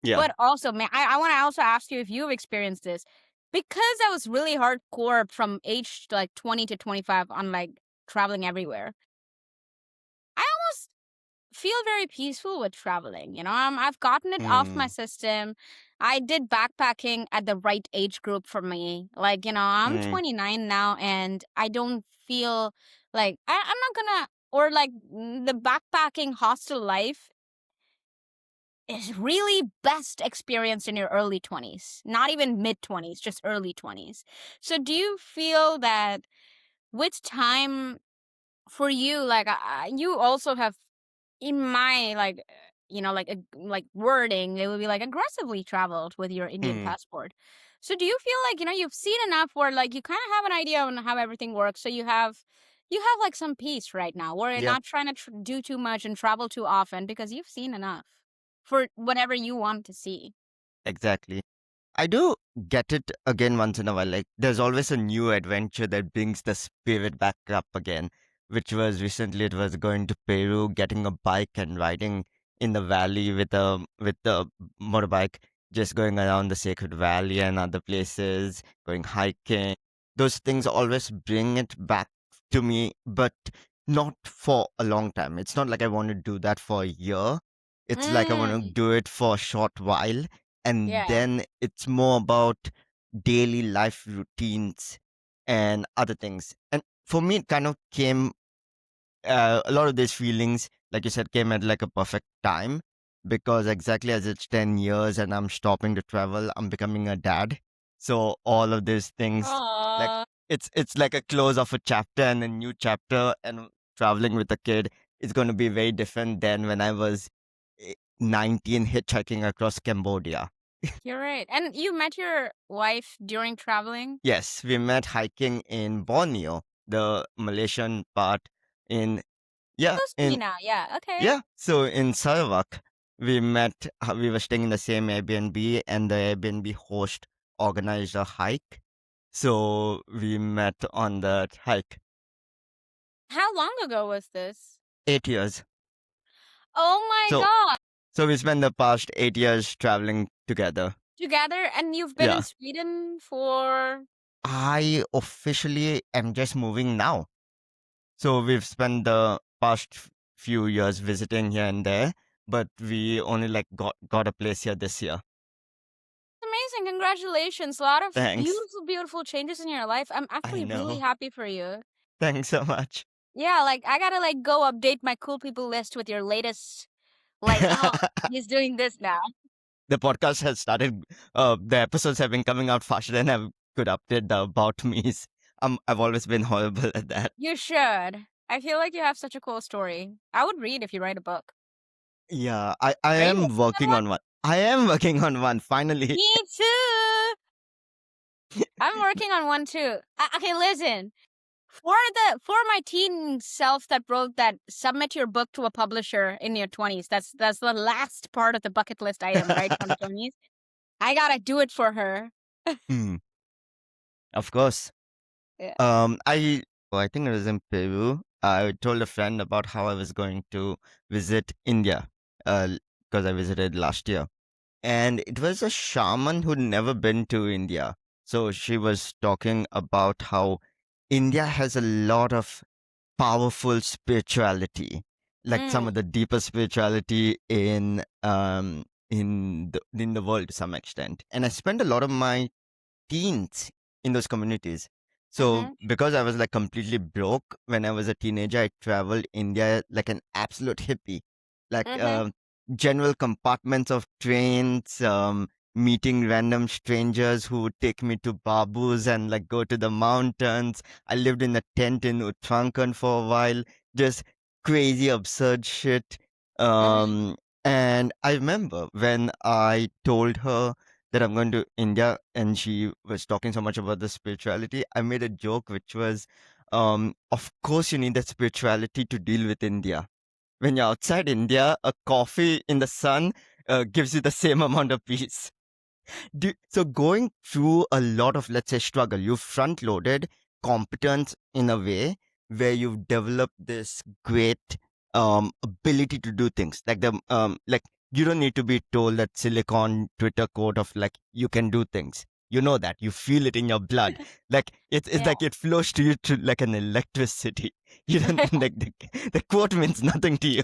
yeah. But also, man, I want to also ask you if you've experienced this. Because I was really hardcore from age, like, 20 to 25 on, like, traveling everywhere. I almost feel very peaceful with traveling. I've gotten it off my Mm, system. I did backpacking at the right age group for me. Like, I'm mm, 29 now and I don't feel like I'm not gonna. or like the backpacking hostel life is really best experienced in your early 20s, not even mid 20s, just early 20s. So do you feel that with time for you, like you also have in my like like like wording, it would be like aggressively traveled with your Indian Hmm. passport. So do you feel like you've seen enough where like you kind of have an idea on how everything works, so you have like some peace right now where you're Yeah, not trying to do too much and travel too often because you've seen enough for whatever you want to see. exactly. I do get it again once in a while. Like, there's always a new adventure that brings the spirit back up again, which was recently it was going to Peru, getting a bike and riding in the valley with the motorbike, just going around the Sacred Valley and other places, going hiking. Those things always bring it back to me, but not for a long time. It's not like I want to do that for a year. It's like I want to Mm, do it for a short while, and yeah. then it's more about daily life routines and other things. And for me, it kind of came a lot of these feelings, like you said, came at like a perfect time, because exactly as it's 10 years and I'm stopping to travel, I'm becoming a dad. So all of these things, like, Aww. it's like a close of a chapter and a new chapter, and traveling with a kid is going to be very different than when I was 19 hitchhiking across Cambodia. You're right. And you met your wife during traveling? Yes, we met hiking in Borneo, the Malaysian part. In yeah, Close to me in now. Yeah. Okay. yeah. So in Sarawak, we met. We were staying in the same Airbnb, and the Airbnb host organized a hike. So we met on that hike. How long ago was this? 8 years. Oh my So god. so we spent the past 8 years traveling together. Together, and you've been in Yeah. Sweden for I officially am just moving now. So we've spent the past few years visiting here and there, but we only like got a place here this year. amazing. Congratulations. A lot of Thanks. beautiful, beautiful changes in your life. I'm I actually really know. happy for you. Thanks so much. Yeah, like I gotta like go update my cool people list with your latest like, oh, he's doing this now. The podcast has started. The episodes have been coming out faster than I could update the about me's. I've always been horrible at that. You should. I feel like you have such a cool story. I would read if you write a book. Yeah, I Are you am working on working one? on one. I am working on one finally. Me too. I'm working on one too. Okay, listen. For my teen self that wrote that submit your book to a publisher in your 20s. That's the last part of the bucket list item, right? From 20s. I gotta do it for her. Hmm, of course. Yeah. I think it was in Peru. I told a friend about how I was going to visit India, because I visited last year, and it was a shaman who'd never been to India. So she was talking about how India has a lot of powerful spirituality, like some of Mm, the deepest spirituality in the world to some extent. And I spent a lot of my teens in those communities. So mm-hmm, because I was like completely broke when I was a teenager, I traveled India like an absolute hippie, like mm-hmm, general compartments of trains, meeting random strangers who would take me to babus and like go to the mountains. I lived in a tent in Uttarakhand for a while, just crazy absurd shit. mm-hmm. Um, and I remember when I told her that I'm going to India, and she was talking so much about the spirituality, I made a joke which was, of course, you need that spirituality to deal with India. When you're outside India, a coffee in the sun gives you the same amount of peace. So going through a lot of, let's say, struggle, you've front loaded competence in a way where you've developed this great ability to do things like like you don't need to be told that silicon Twitter quote of like you can do things. You know that you feel it in your blood, like it's Yeah. like it flows to you to like an electricity. You don't like the quote means nothing to you.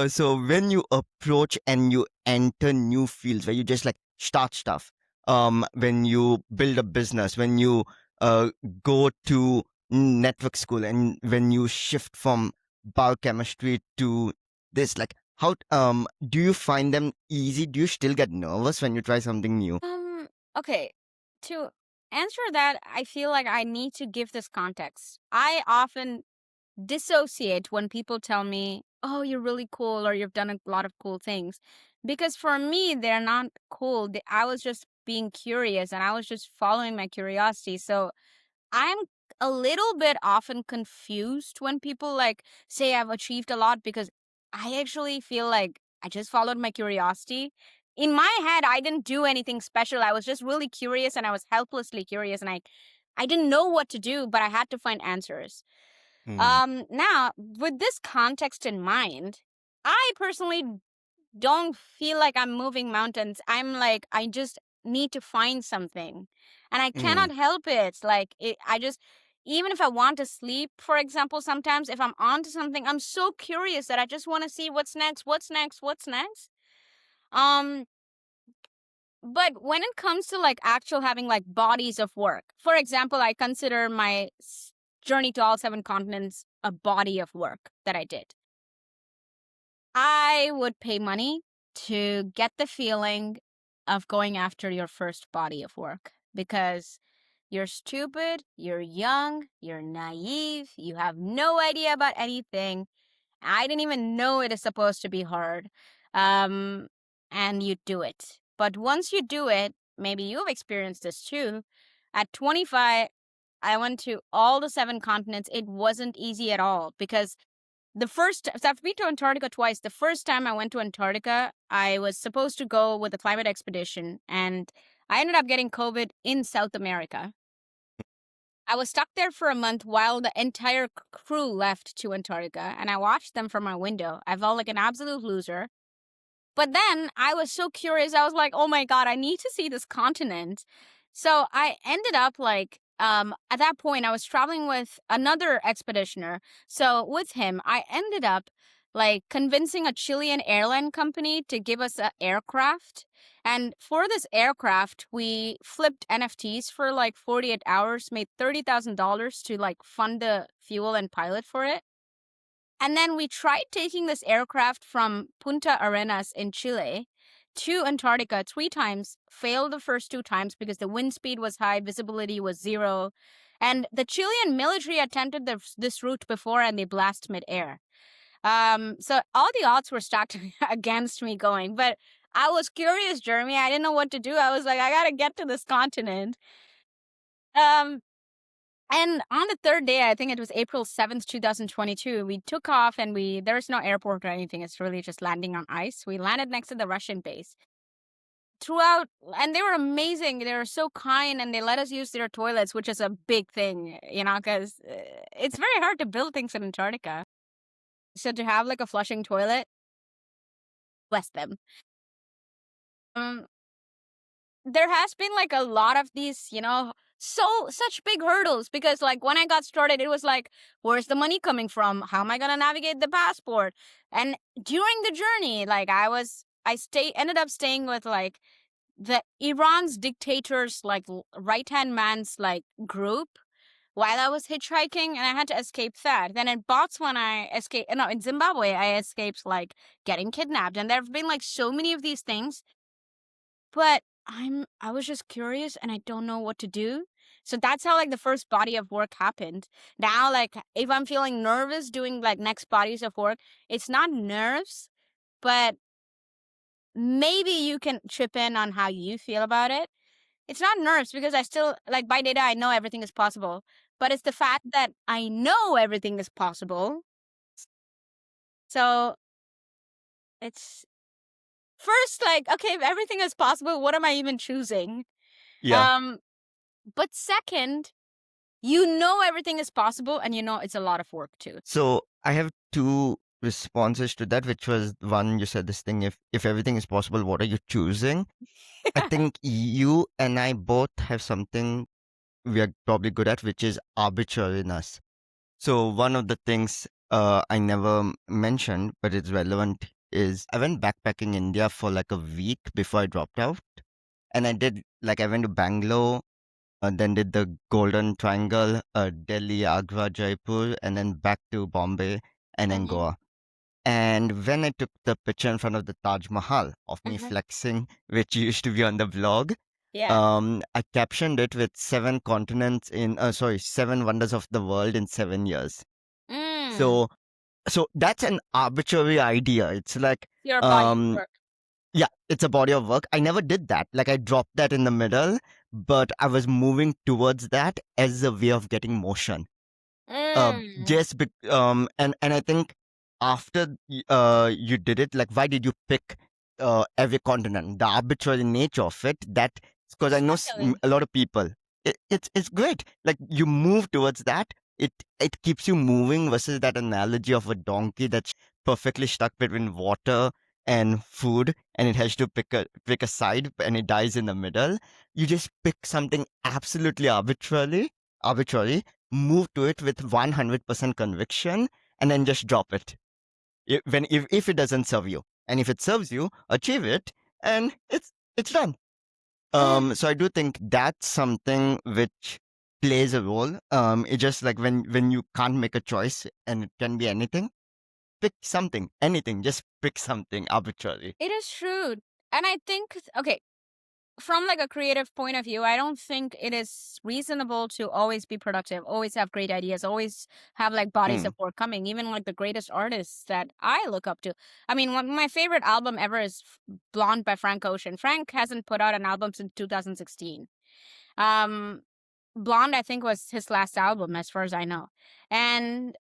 So when you approach and you enter new fields where you just like start stuff, when you build a business, when you uh go to network school, and when you shift from biochemistry to this, like how do you find them easy? Do you still get nervous when you try something new? Um, okay. To answer that, I feel like I need to give this context. I often dissociate when people tell me, "Oh, you're really cool," or "You've done a lot of cool things," because for me, they're not cool. I was just being curious and I was just following my curiosity. So I'm a little bit often confused when people like say I've achieved a lot because I actually feel like I just followed my curiosity. In my head, I didn't do anything special. I was just really curious and I was helplessly curious and I didn't know what to do, but I had to find answers. Hmm. Now with this context in mind, I personally don't feel like I'm moving mountains. I'm like, I just need to find something. And I Hmm. cannot help it. Like, I just, even if I want to sleep, for example, sometimes if I'm onto something, I'm so curious that I just want to see what's next, what's next, what's next. Um, but when it comes to like actual having like bodies of work, for example, I consider my journey to all seven continents a body of work that I did. I would pay money to get the feeling of going after your first body of work because you're stupid, you're young, you're naive, you have no idea about anything. I didn't even know it is supposed to be hard. Um, and you do it. But once you do it, maybe you've experienced this too. At 25, I went to all the seven continents. It wasn't easy at all because so I've been to Antarctica twice. The first time I went to Antarctica, I was supposed to go with a climate expedition, and I ended up getting COVID in South America. I was stuck there for a month while the entire crew left to Antarctica, and I watched them from my window. I felt like an absolute loser. But then I was so curious. I was like, oh my God, I need to see this continent. So I ended up like, at that point, I was traveling with another expeditioner. So with him, I ended up like convincing a Chilean airline company to give us an aircraft. And for this aircraft, we flipped NFTs for like 48 hours, made $30,000 to like fund the fuel and pilot for it. And then we tried taking this aircraft from Punta Arenas in Chile to Antarctica 3 times, failed the first 2 times because the wind speed was high, visibility was zero. And the Chilean military attempted this route before and they blast midair. So all the odds were stacked against me going. But I was curious, Jeremy. I didn't know what to do. I was like, I got to get to this continent. Um, and on the third day, I think it was April 7th, 2022, we took off and there's no airport or anything. It's really just landing on ice. We landed next to the Russian base. Throughout, and they were amazing. They were so kind and they let us use their toilets, which is a big thing, because it's very hard to build things in Antarctica. So to have like a flushing toilet, bless them. Um, there has been like a lot of these, such big hurdles because like when I got started, it was like, where's the money coming from? How am I gonna navigate the passport? And during the journey, like ended up staying with like the Iran's dictator's like right hand man's like group while I was hitchhiking, and I had to escape that. Then in Botswana, in Zimbabwe, I escaped like getting kidnapped, and there have been like so many of these things, but I was just curious and I don't know what to do. So that's how like the first body of work happened. Now, like if I'm feeling nervous doing like next bodies of work, it's not nerves, but maybe you can chip in on how you feel about it. It's not nerves because I still like by data I know everything is possible, but it's the fact that I know everything is possible. So it's first like, okay, if everything is possible, what am I even choosing? Yeah. Um, but second, you know everything is possible and you know it's a lot of work too. So I have two responses to that, which was one, you said this thing, if everything is possible, what are you choosing? I think you and I both have something we are probably good at, which is arbitrariness. So one of the things I never mentioned, but it's relevant, is I went backpacking India for like a week before I dropped out. And I went to Bangalore then did the Golden Triangle, Delhi, Agra, Jaipur, and then back to Bombay and then Mm-hmm. Goa. And when I took the picture in front of the Taj Mahal of me Mm-hmm. flexing, which used to be on the vlog, Yeah. I captioned it with seven continents in, sorry, seven wonders of the world in 7 years. Mm. So, so that's an arbitrary idea. It's like, Your body of um, work. yeah, it's a body of work. I never did that. Like I dropped that in the middle, but I was moving towards that as a way of getting motion. Mm. And I think after you did it, like why did you pick every continent? The arbitrary nature of it. That because I know Snorkeling. a lot of people. It's great. Like you move towards that. It keeps you moving versus that analogy of a donkey that's perfectly stuck between water and food, and it has to pick a side, and it dies in the middle. You just pick something absolutely arbitrary, move to it with 100% conviction, and then just drop it if it doesn't serve you, and if it serves you, achieve it, and it's done. Mm. So I do think that's something which plays a role. It's just like when you can't make a choice, and it can be anything, pick something, anything, just pick something arbitrary. It is true. And I think, okay, from like a creative point of view, I don't think it is reasonable to always be productive, always have great ideas, always have like bodies Mm, of work coming. Even like the greatest artists that I look up to. I mean, my favorite album ever is Blonde by Frank Ocean. Frank hasn't put out an album since 2016. Um, Blonde, I think, was his last album, as far as I know. And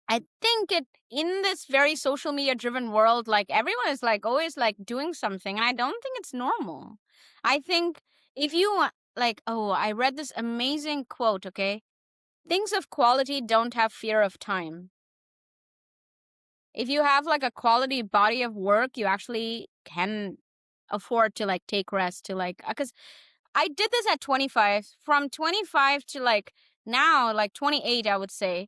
I think it in this very social media driven world, like everyone is like always like doing something, and I don't think it's normal. I think if you like, oh, I read this amazing quote, okay? Things of quality don't have fear of time. If you have like a quality body of work, you actually can afford to like take rest to like because I did this at 25. From 25 to like now, like 28, I would say.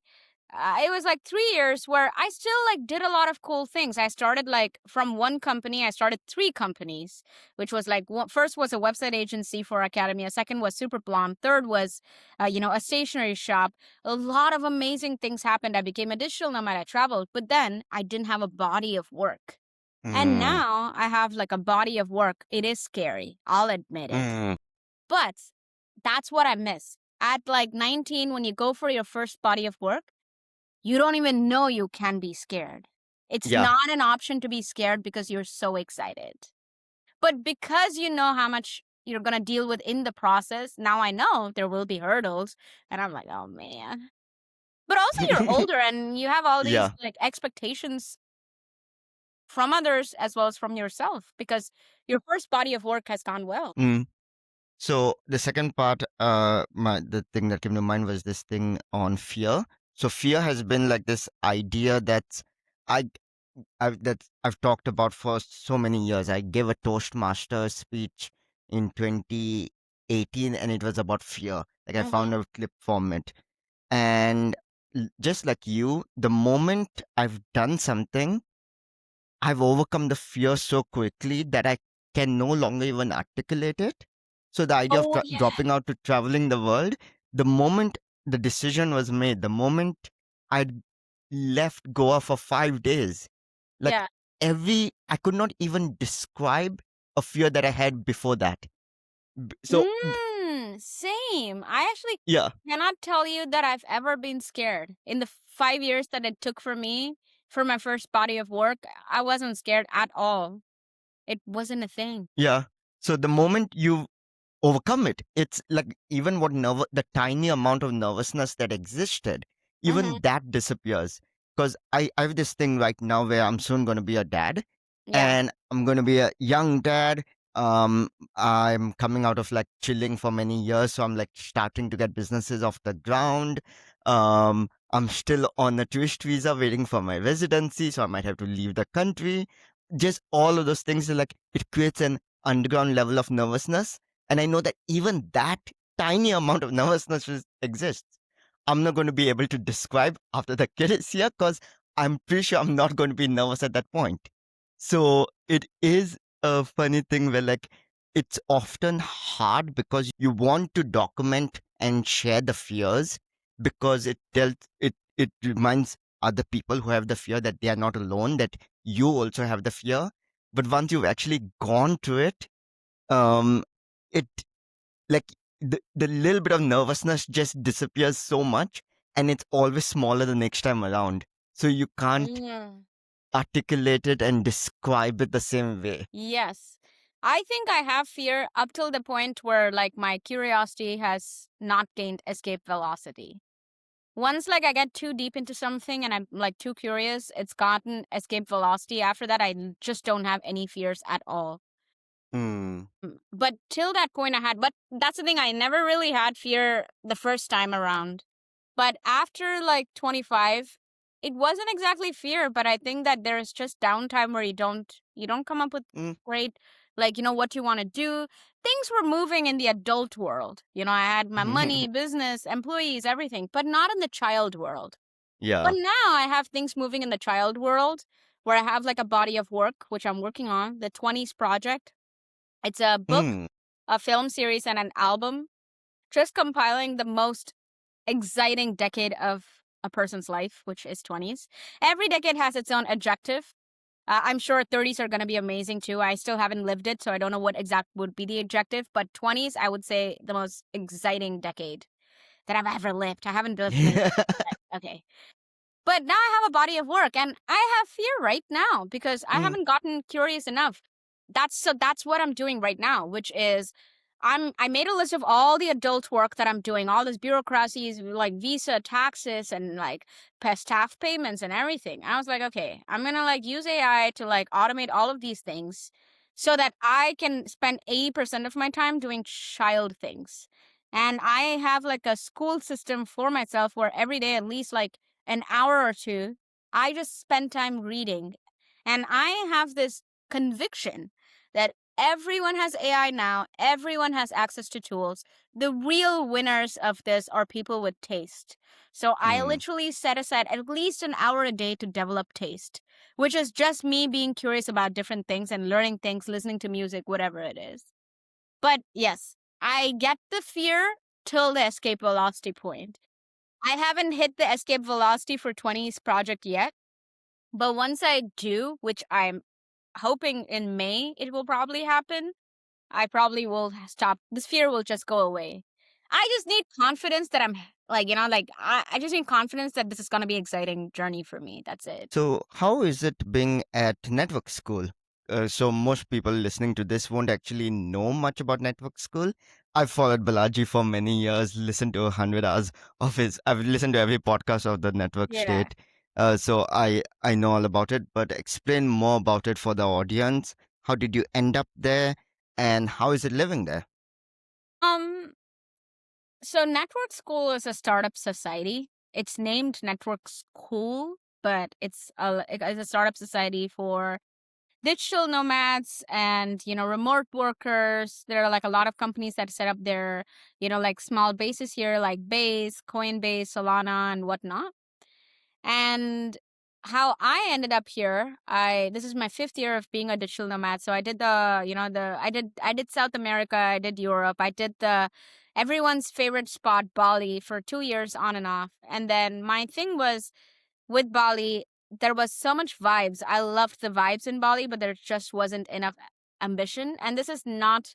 It was like 3 years where I still like did a lot of cool things. I started like from one company, I started three companies, which was like first was a website agency for academia, second was Superblonde, third was, a stationery shop. A lot of amazing things happened. I became a digital nomad. I traveled, but then I didn't have a body of work. And mm, now I have like a body of work. It is scary. I'll admit it. mm, But that's what I miss. At like 19, when you go for your first body of work, you don't even know you can be scared. It's yeah. not an option to be scared because you're so excited. But because you know how much you're going to deal with in the process, now I know there will be hurdles. And I'm like, oh man. But also, you're older and you have all these Yeah. like expectations from others as well as from yourself because your first body of work has gone well. Mm. So the second part, the thing that came to mind was this thing on fear. So fear has been like this idea I I've talked about for so many years. I gave a Toastmaster speech in 2018, and it was about fear. Like I Mm-hmm. found a clip from it, and just like you, the moment I've done something, I've overcome the fear so quickly that I can no longer even articulate it. So the idea of Oh, yeah. dropping out to traveling the world, the moment the decision was made, the moment I left Goa for 5 days, like Yeah. I could not even describe a fear that I had before that. So Same. I actually yeah, cannot tell you that I've ever been scared. In the 5 years that it took for me for my first body of work, I wasn't scared at all. It wasn't a thing. yeah. So the moment you overcome it, it's like even the tiny amount of nervousness that existed, Mm-hmm. even that disappears. Because I have this thing right now where I'm soon going to be a dad, Yeah. and I'm going to be a young dad. I'm coming out of like chilling for many years, so I'm like starting to get businesses off the ground. I'm still on a tourist visa waiting for my residency, so I might have to leave the country. Just all of those things are like it creates an underground level of nervousness, and I know that even that tiny amount of nervousness exists. I'm not going to be able to describe after the kid is here because I'm pretty sure I'm not going to be nervous at that point. So it is a funny thing where like it's often hard because you want to document and share the fears because it reminds other people who have the fear that they are not alone, that you also have the fear. But once you've actually gone through it, um, it like the little bit of nervousness just disappears so much, and it's always smaller the next time around. So you can't Mm. articulate it and describe it the same way. Yes. I think I have fear up till the point where like my curiosity has not gained escape velocity. Once like I get too deep into something and I'm like too curious, it's gotten escape velocity. After that, just don't have any fears at all. Hmm. But till that point I had, but that's the thing, I never really had fear the first time around. But after like 25, it wasn't exactly fear, but I think that there's just downtime where you don't come up with Mm. great, like, what you want to do. Things were moving in the adult world. I had my money, business, employees, everything, but not in the child world. But Yeah. now I have things moving in the child world where I have like a body of work, which I'm working on, the 20s project. It's a book, Hmm. a film series, and an album, just compiling the most exciting decade of a person's life, which is 20s. Every decade has its own adjective. I'm sure 30s are going to be amazing too. I still haven't lived it, so I don't know what exact would be the adjective, but 20s, I would say the most exciting decade that I've ever lived. I haven't lived many. Okay. But now I have a body of work and I have fear right now because I Mm. haven't gotten curious enough. That's what I'm doing right now, which is I made a list of all the adult work that I'm doing, all these bureaucracies like visa, taxes, and like staff payments and everything. I was like, okay, I'm gonna like use AI to like automate all of these things so that I can spend 80% of my time doing child things. And I have like a school system for myself where every day at least like an hour or two, I just spend time reading. And I have this conviction that everyone has AI now, everyone has access to tools. The real winners of this are people with taste. So I Hmm. literally set aside at least an hour a day to develop taste, which is just me being curious about different things and learning things, listening to music, whatever it is. But yes, I get the fear till the escape velocity point. I haven't hit the escape velocity for 20's project yet, but once I do, which I'm hoping in May it will probably happen, I probably will stop. This fear will just go away. I just need confidence that I'm like, I just need confidence that this is going to be an exciting journey for me. That's it. So, how is it being at network school? So, most people listening to this won't actually know much about network school. I've followed Balaji for many years, listened to 100 hours of his. I've listened to every podcast of the network Yeah. state. So, I know all about it. But explain more about it for the audience. How did you end up there, and how is it living there? Um, so Network School is a startup society. It's named Network School, but it's a startup society for digital nomads and remote workers. There are like a lot of companies that set up their like small bases here, like Base, Coinbase, Solana, and whatnot. And how I ended up here, I this is my 5th year of being a digital nomad. So I did the the I did South America, I did Europe, I did the everyone's favorite spot, Bali, for 2 years on and off. And then my thing was with Bali, there was so much vibes. I loved the vibes in Bali, but there just wasn't enough ambition. And this is not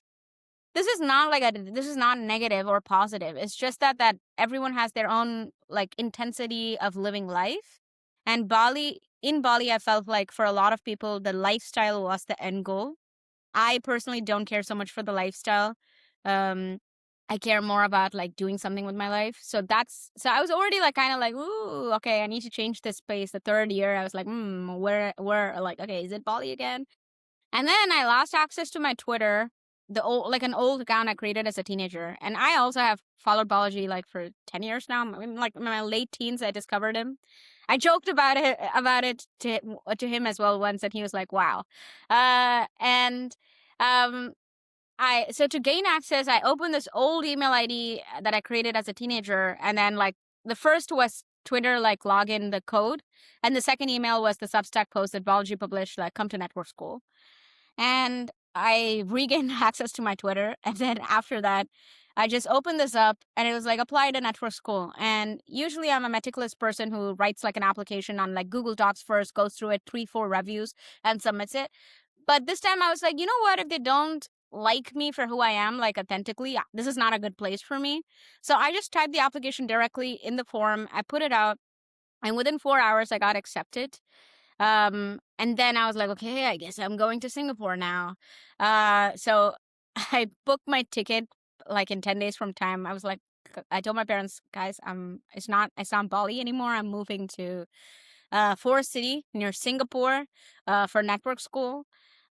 negative or positive. It's just that everyone has their own like intensity of living life. And in Bali, I felt like for a lot of people, the lifestyle was the end goal. I personally don't care so much for the lifestyle. Um, I care more about like doing something with my life. So I was already like kind of like, ooh, okay, I need to change this space. The 3rd year, I was like, where, like, okay, is it Bali again? And then I lost access to my Twitter, an old account I created as a teenager. And I also have followed Balaji like for 10 years now. Like in my late teens, I discovered him. I joked about it to him as well once, and he was like, "Wow." And I so to gain access, I opened this old email ID that I created as a teenager, and then like the first was Twitter like login the code, and the second email was the Substack post that Balaji published like come to network school. And I regained access to my Twitter. And then after that, I just opened this up and it was like apply to network school. And usually I'm a meticulous person who writes like an application on like Google Docs first, goes through it, 3, 4 reviews and submits it. But this time I was like, you know what? If they don't like me for who I am, like authentically, this is not a good place for me. So I just typed the application directly in the form. I put it out and within 4 hours I got accepted. And then I was like, okay, I guess I'm going to Singapore now. So I booked my ticket like in 10 days from time. I was like, I told my parents, guys, it's not Bali anymore. I'm moving to Forest City near Singapore for network school.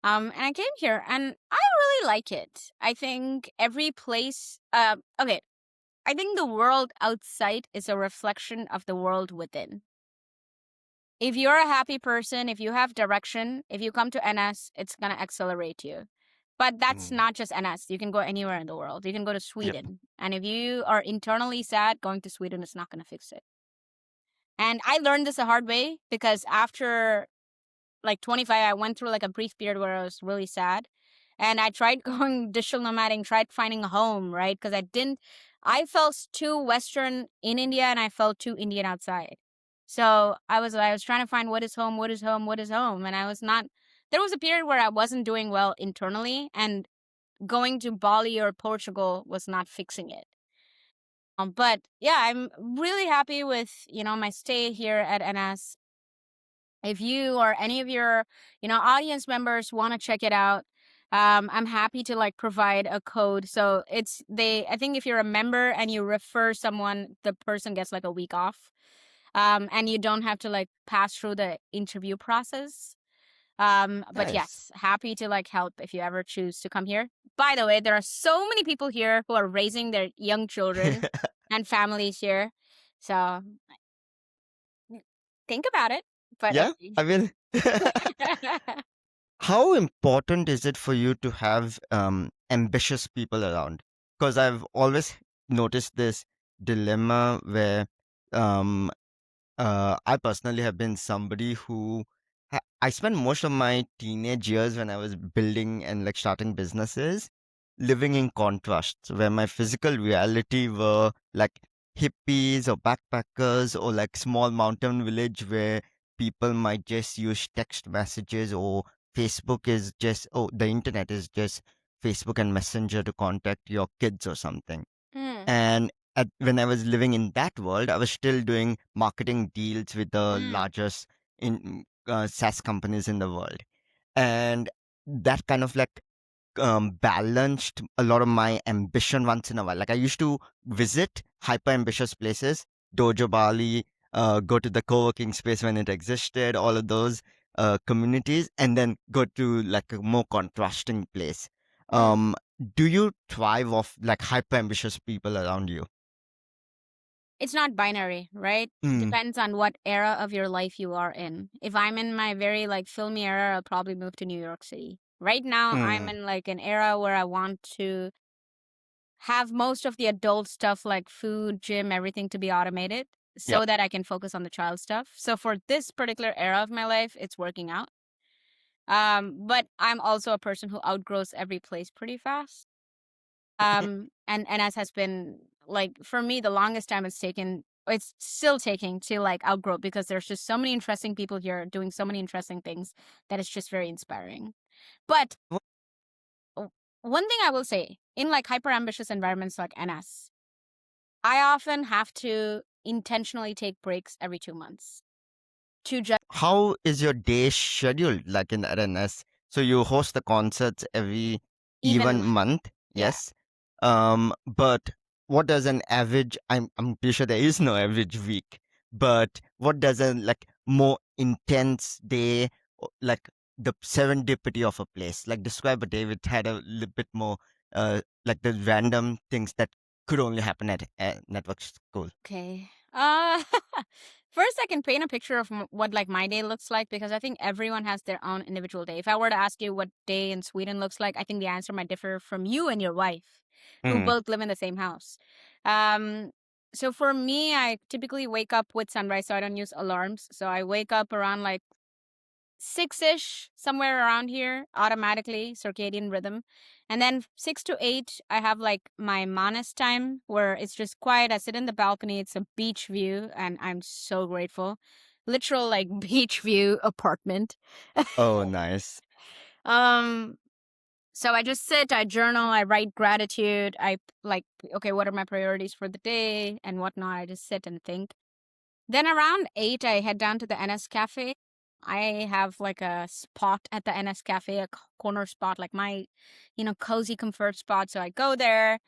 And I came here and I really like it. I think every place, okay, I think the world outside is a reflection of the world within. If you're a happy person, if you have direction, if you come to NS, it's going to accelerate you. But that's Mm. not just NS. You can go anywhere in the world. You can go to Yep. Sweden. And if you are internally sad, going to Sweden is not going to fix it. And I learned this the hard way because after like 25, I went through like a brief period where I was really sad. And I tried going digital nomading, tried finding a home, right? Because I felt too Western in India and I felt too Indian outside. So I was trying to find what is home, what is home, what is home. And there was a period where I wasn't doing well internally and going to Bali or Portugal was not fixing it. But yeah, I'm really happy with, my stay here at NS. If you or any of your, audience members want to check it out, I'm happy to like provide a code. So I think if you're a member and you refer someone, the person gets like a week off. And you don't have to like pass through the interview process. But Nice. yes, happy to like help if you ever choose to come here. By the way, there are so many people here who are raising their young children and families here. So think about it. But Yeah, I mean, how important is it for you to have ambitious people around? Because I've always noticed this dilemma where um, I personally have been somebody who I spent most of my teenage years when I was building and like starting businesses living in contrasts, where my physical reality were like hippies or backpackers or like small mountain village where people might just use text messages or the internet is just Facebook and Messenger to contact your kids or something. mm, And when I was living in that world, I was still doing marketing deals with the mm, largest SaaS companies in the world. And that kind of like balanced a lot of my ambition once in a while. Like I used to visit hyper ambitious places, Dojo Bali, go to the co-working space when it existed, all of those communities, and then go to like a more contrasting place. mm. Um, do you thrive off like hyper ambitious people around you? It's not binary, right? Mm, Depends on what era of your life you are in. If I'm in my very like filmy era, I'll probably move to New York City. Right now, I'm mm, in like an era where I want to have most of the adult stuff like food, gym, everything to be automated yep. so that I can focus on the child stuff. So for this particular era of my life, it's working out. But I'm also a person who outgrows every place pretty fast. And as has been like for me, the longest time it's still taking to like outgrow because there's just so many interesting people here doing so many interesting things that it's just very inspiring. But Wh- w- one thing I will say in like hyper ambitious environments like NS, I often have to intentionally take breaks every 2 months to just How is your day scheduled like in RNS? So you host the concerts every even even, month, yeah. yes. But what does an average? I'm pretty sure there is no average week. But what does a like more intense day, like the serendipity of a place? Like describe a day which had a little bit more, like the random things that could only happen at network school. Okay. First, I can paint a picture of what like my day looks like because I think everyone has their own individual day. If I were to ask you what day in Sweden looks like, I think the answer might differ from you and your wife, who Mm, both live in the same house. Um, so for me, I typically wake up with sunrise, so I don't use alarms. So I wake up around like 6-ish, somewhere around here, automatically, circadian rhythm. And then 6 to 8, I have like my Manas time where it's just quiet. I sit in the balcony. It's a beach view, and I'm so grateful. Literal like beach view apartment. Oh, nice. um, so I just sit, I journal, I write gratitude. I like, okay, what are my priorities for the day and whatnot? I just sit and think. Then around 8, I head down to the NS Cafe. I have like a spot at the NS Cafe, a corner spot, like my, cozy comfort spot. So I go there.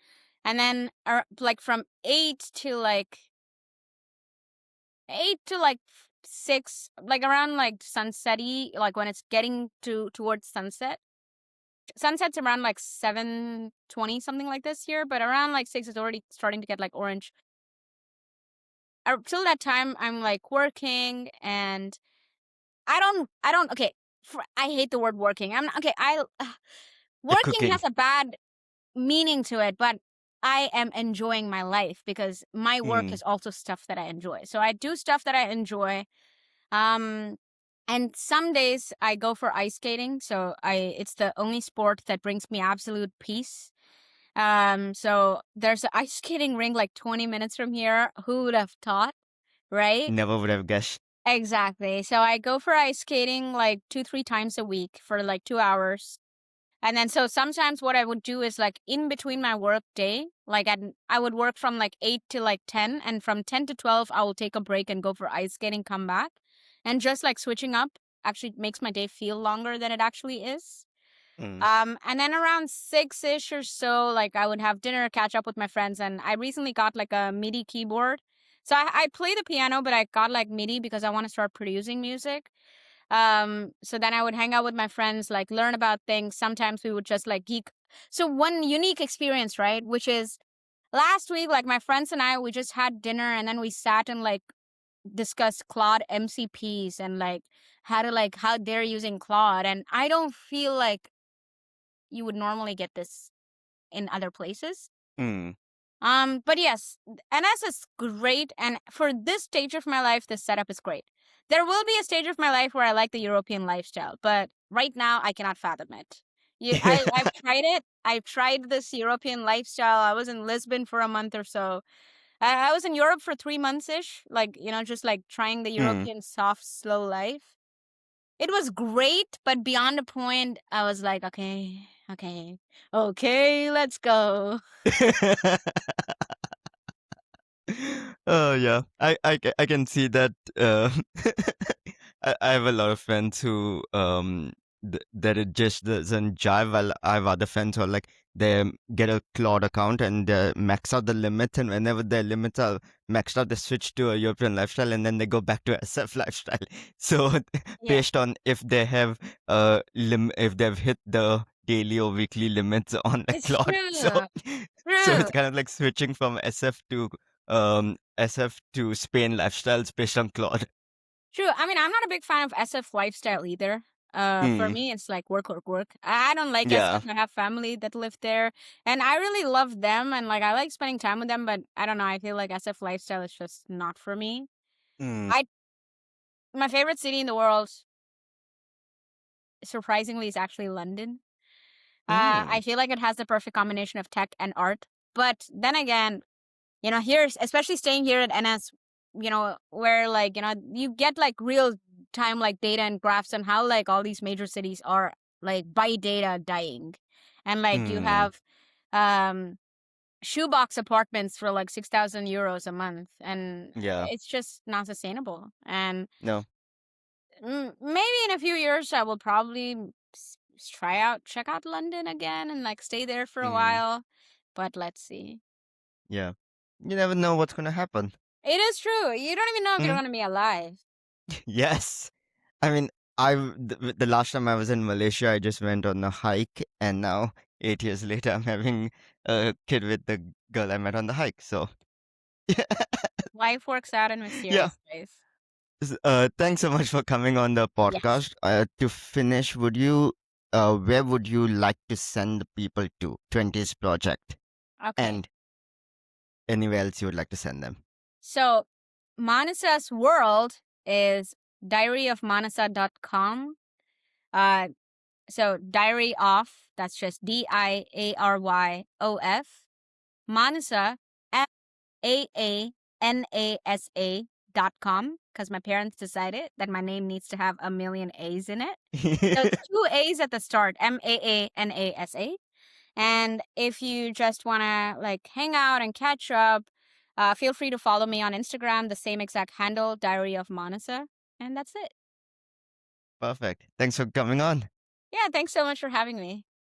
And then like from 8 to like 6, like around like sunsetty, like when it's getting towards sunset. Sunset's around like 7:20, something like this here, but around like 6 it's already starting to get like orange. Till that time, I'm like working, and okay. I hate the word working. I'm okay. Working Cooking. has a bad meaning to it, but I am enjoying my life because my work Mm. is also stuff that I enjoy. So I do stuff that I enjoy. Um, and some days I go for ice skating. So it's the only sport that brings me absolute peace. So there's an ice skating rink like 20 minutes from here. Who would have thought, right? Never would have guessed. Exactly. So I go for ice skating like 2-3 times a week for like 2 hours. And then so sometimes what I would do is like in between my work day, like I would work from like 8 to like 10, and from 10 to 12 I will take a break and go for ice skating, come back. And just like switching up actually makes my day feel longer than it actually is. Mm. And then around 6-ish or so, like I would have dinner, catch up with my friends, and I recently got like a MIDI keyboard. So I play the piano, but I got like MIDI because I want to start producing music. So then I would hang out with my friends, like learn about things. Sometimes we would just like geek. So one unique experience, right? Which is last week, like my friends and I, we just had dinner, and then we sat and like discussed Claude MCPs and like how they're using Claude. And I don't feel like you would normally get this in other places. Mm. But yes, NS is great, and for this stage of my life, this setup is great. There will be a stage of my life where I like the European lifestyle, but right now I cannot fathom it. I've tried it. I've tried this European lifestyle. I was in Lisbon for a month or so. I was in Europe for 3 months ish, like just like trying the Mm. European soft, slow life. It was great, but beyond a point, I was like, okay, let's go. Oh yeah, I can see that. I have a lot of friends who that it just doesn't jive. While I have other friends who are like they get a Claude account and max out the limits, and whenever their limits are maxed out, they switch to a European lifestyle, and then they go back to SF lifestyle. So Yeah, based on if they have if they've hit the daily or weekly limits on a it's Claude, so true. so True. it's kind of like switching from SF to Spain lifestyles based on Claude. True. I mean, I'm not a big fan of SF lifestyle either. For Mm, me, it's like work, work, work. I don't like yeah. SF. I have family that live there, and I really love them, and like I like spending time with them. But I don't know. I feel like SF lifestyle is just not for me. Mm, I My favorite city in the world, surprisingly, is actually London. I mm, feel like it has the perfect combination of tech and art. But then again, here's especially staying here at NS, where like, you get like real time like data and graphs on how like all these major cities are like by data dying. And like you mm, have um shoebox apartments for like 6,000 euros a month, and yeah. it's just not sustainable. And No. maybe in a few years I will probably check out London again and like stay there for a Mm, while. But let's see. yeah. You never know what's gonna happen. It is true. You don't even know if you're Mm, going to be alive. yes. I mean, the last time I was in Malaysia, I just went on a hike, and now 8 years later, I'm having a kid with the girl I met on the hike. So, Life works out in yeah. mysterious ways. Thanks so much for coming on the Yes. podcast. To finish, where would you like to send the people to 20s project, Okay. and anywhere else you would like to send them? So Manasa's world is diaryofmanasa.com. Uh, so diary off, that's just DIARYOF, Manasa, Maanasa.com, because my parents decided that my name needs to have a million A's in it. So it's two A's at the start, Maanasa. And if you just want to like hang out and catch up, feel free to follow me on Instagram, the same exact handle, Diary of Manasa. And that's it. Perfect. Thanks for coming on. Yeah, thanks so much for having me.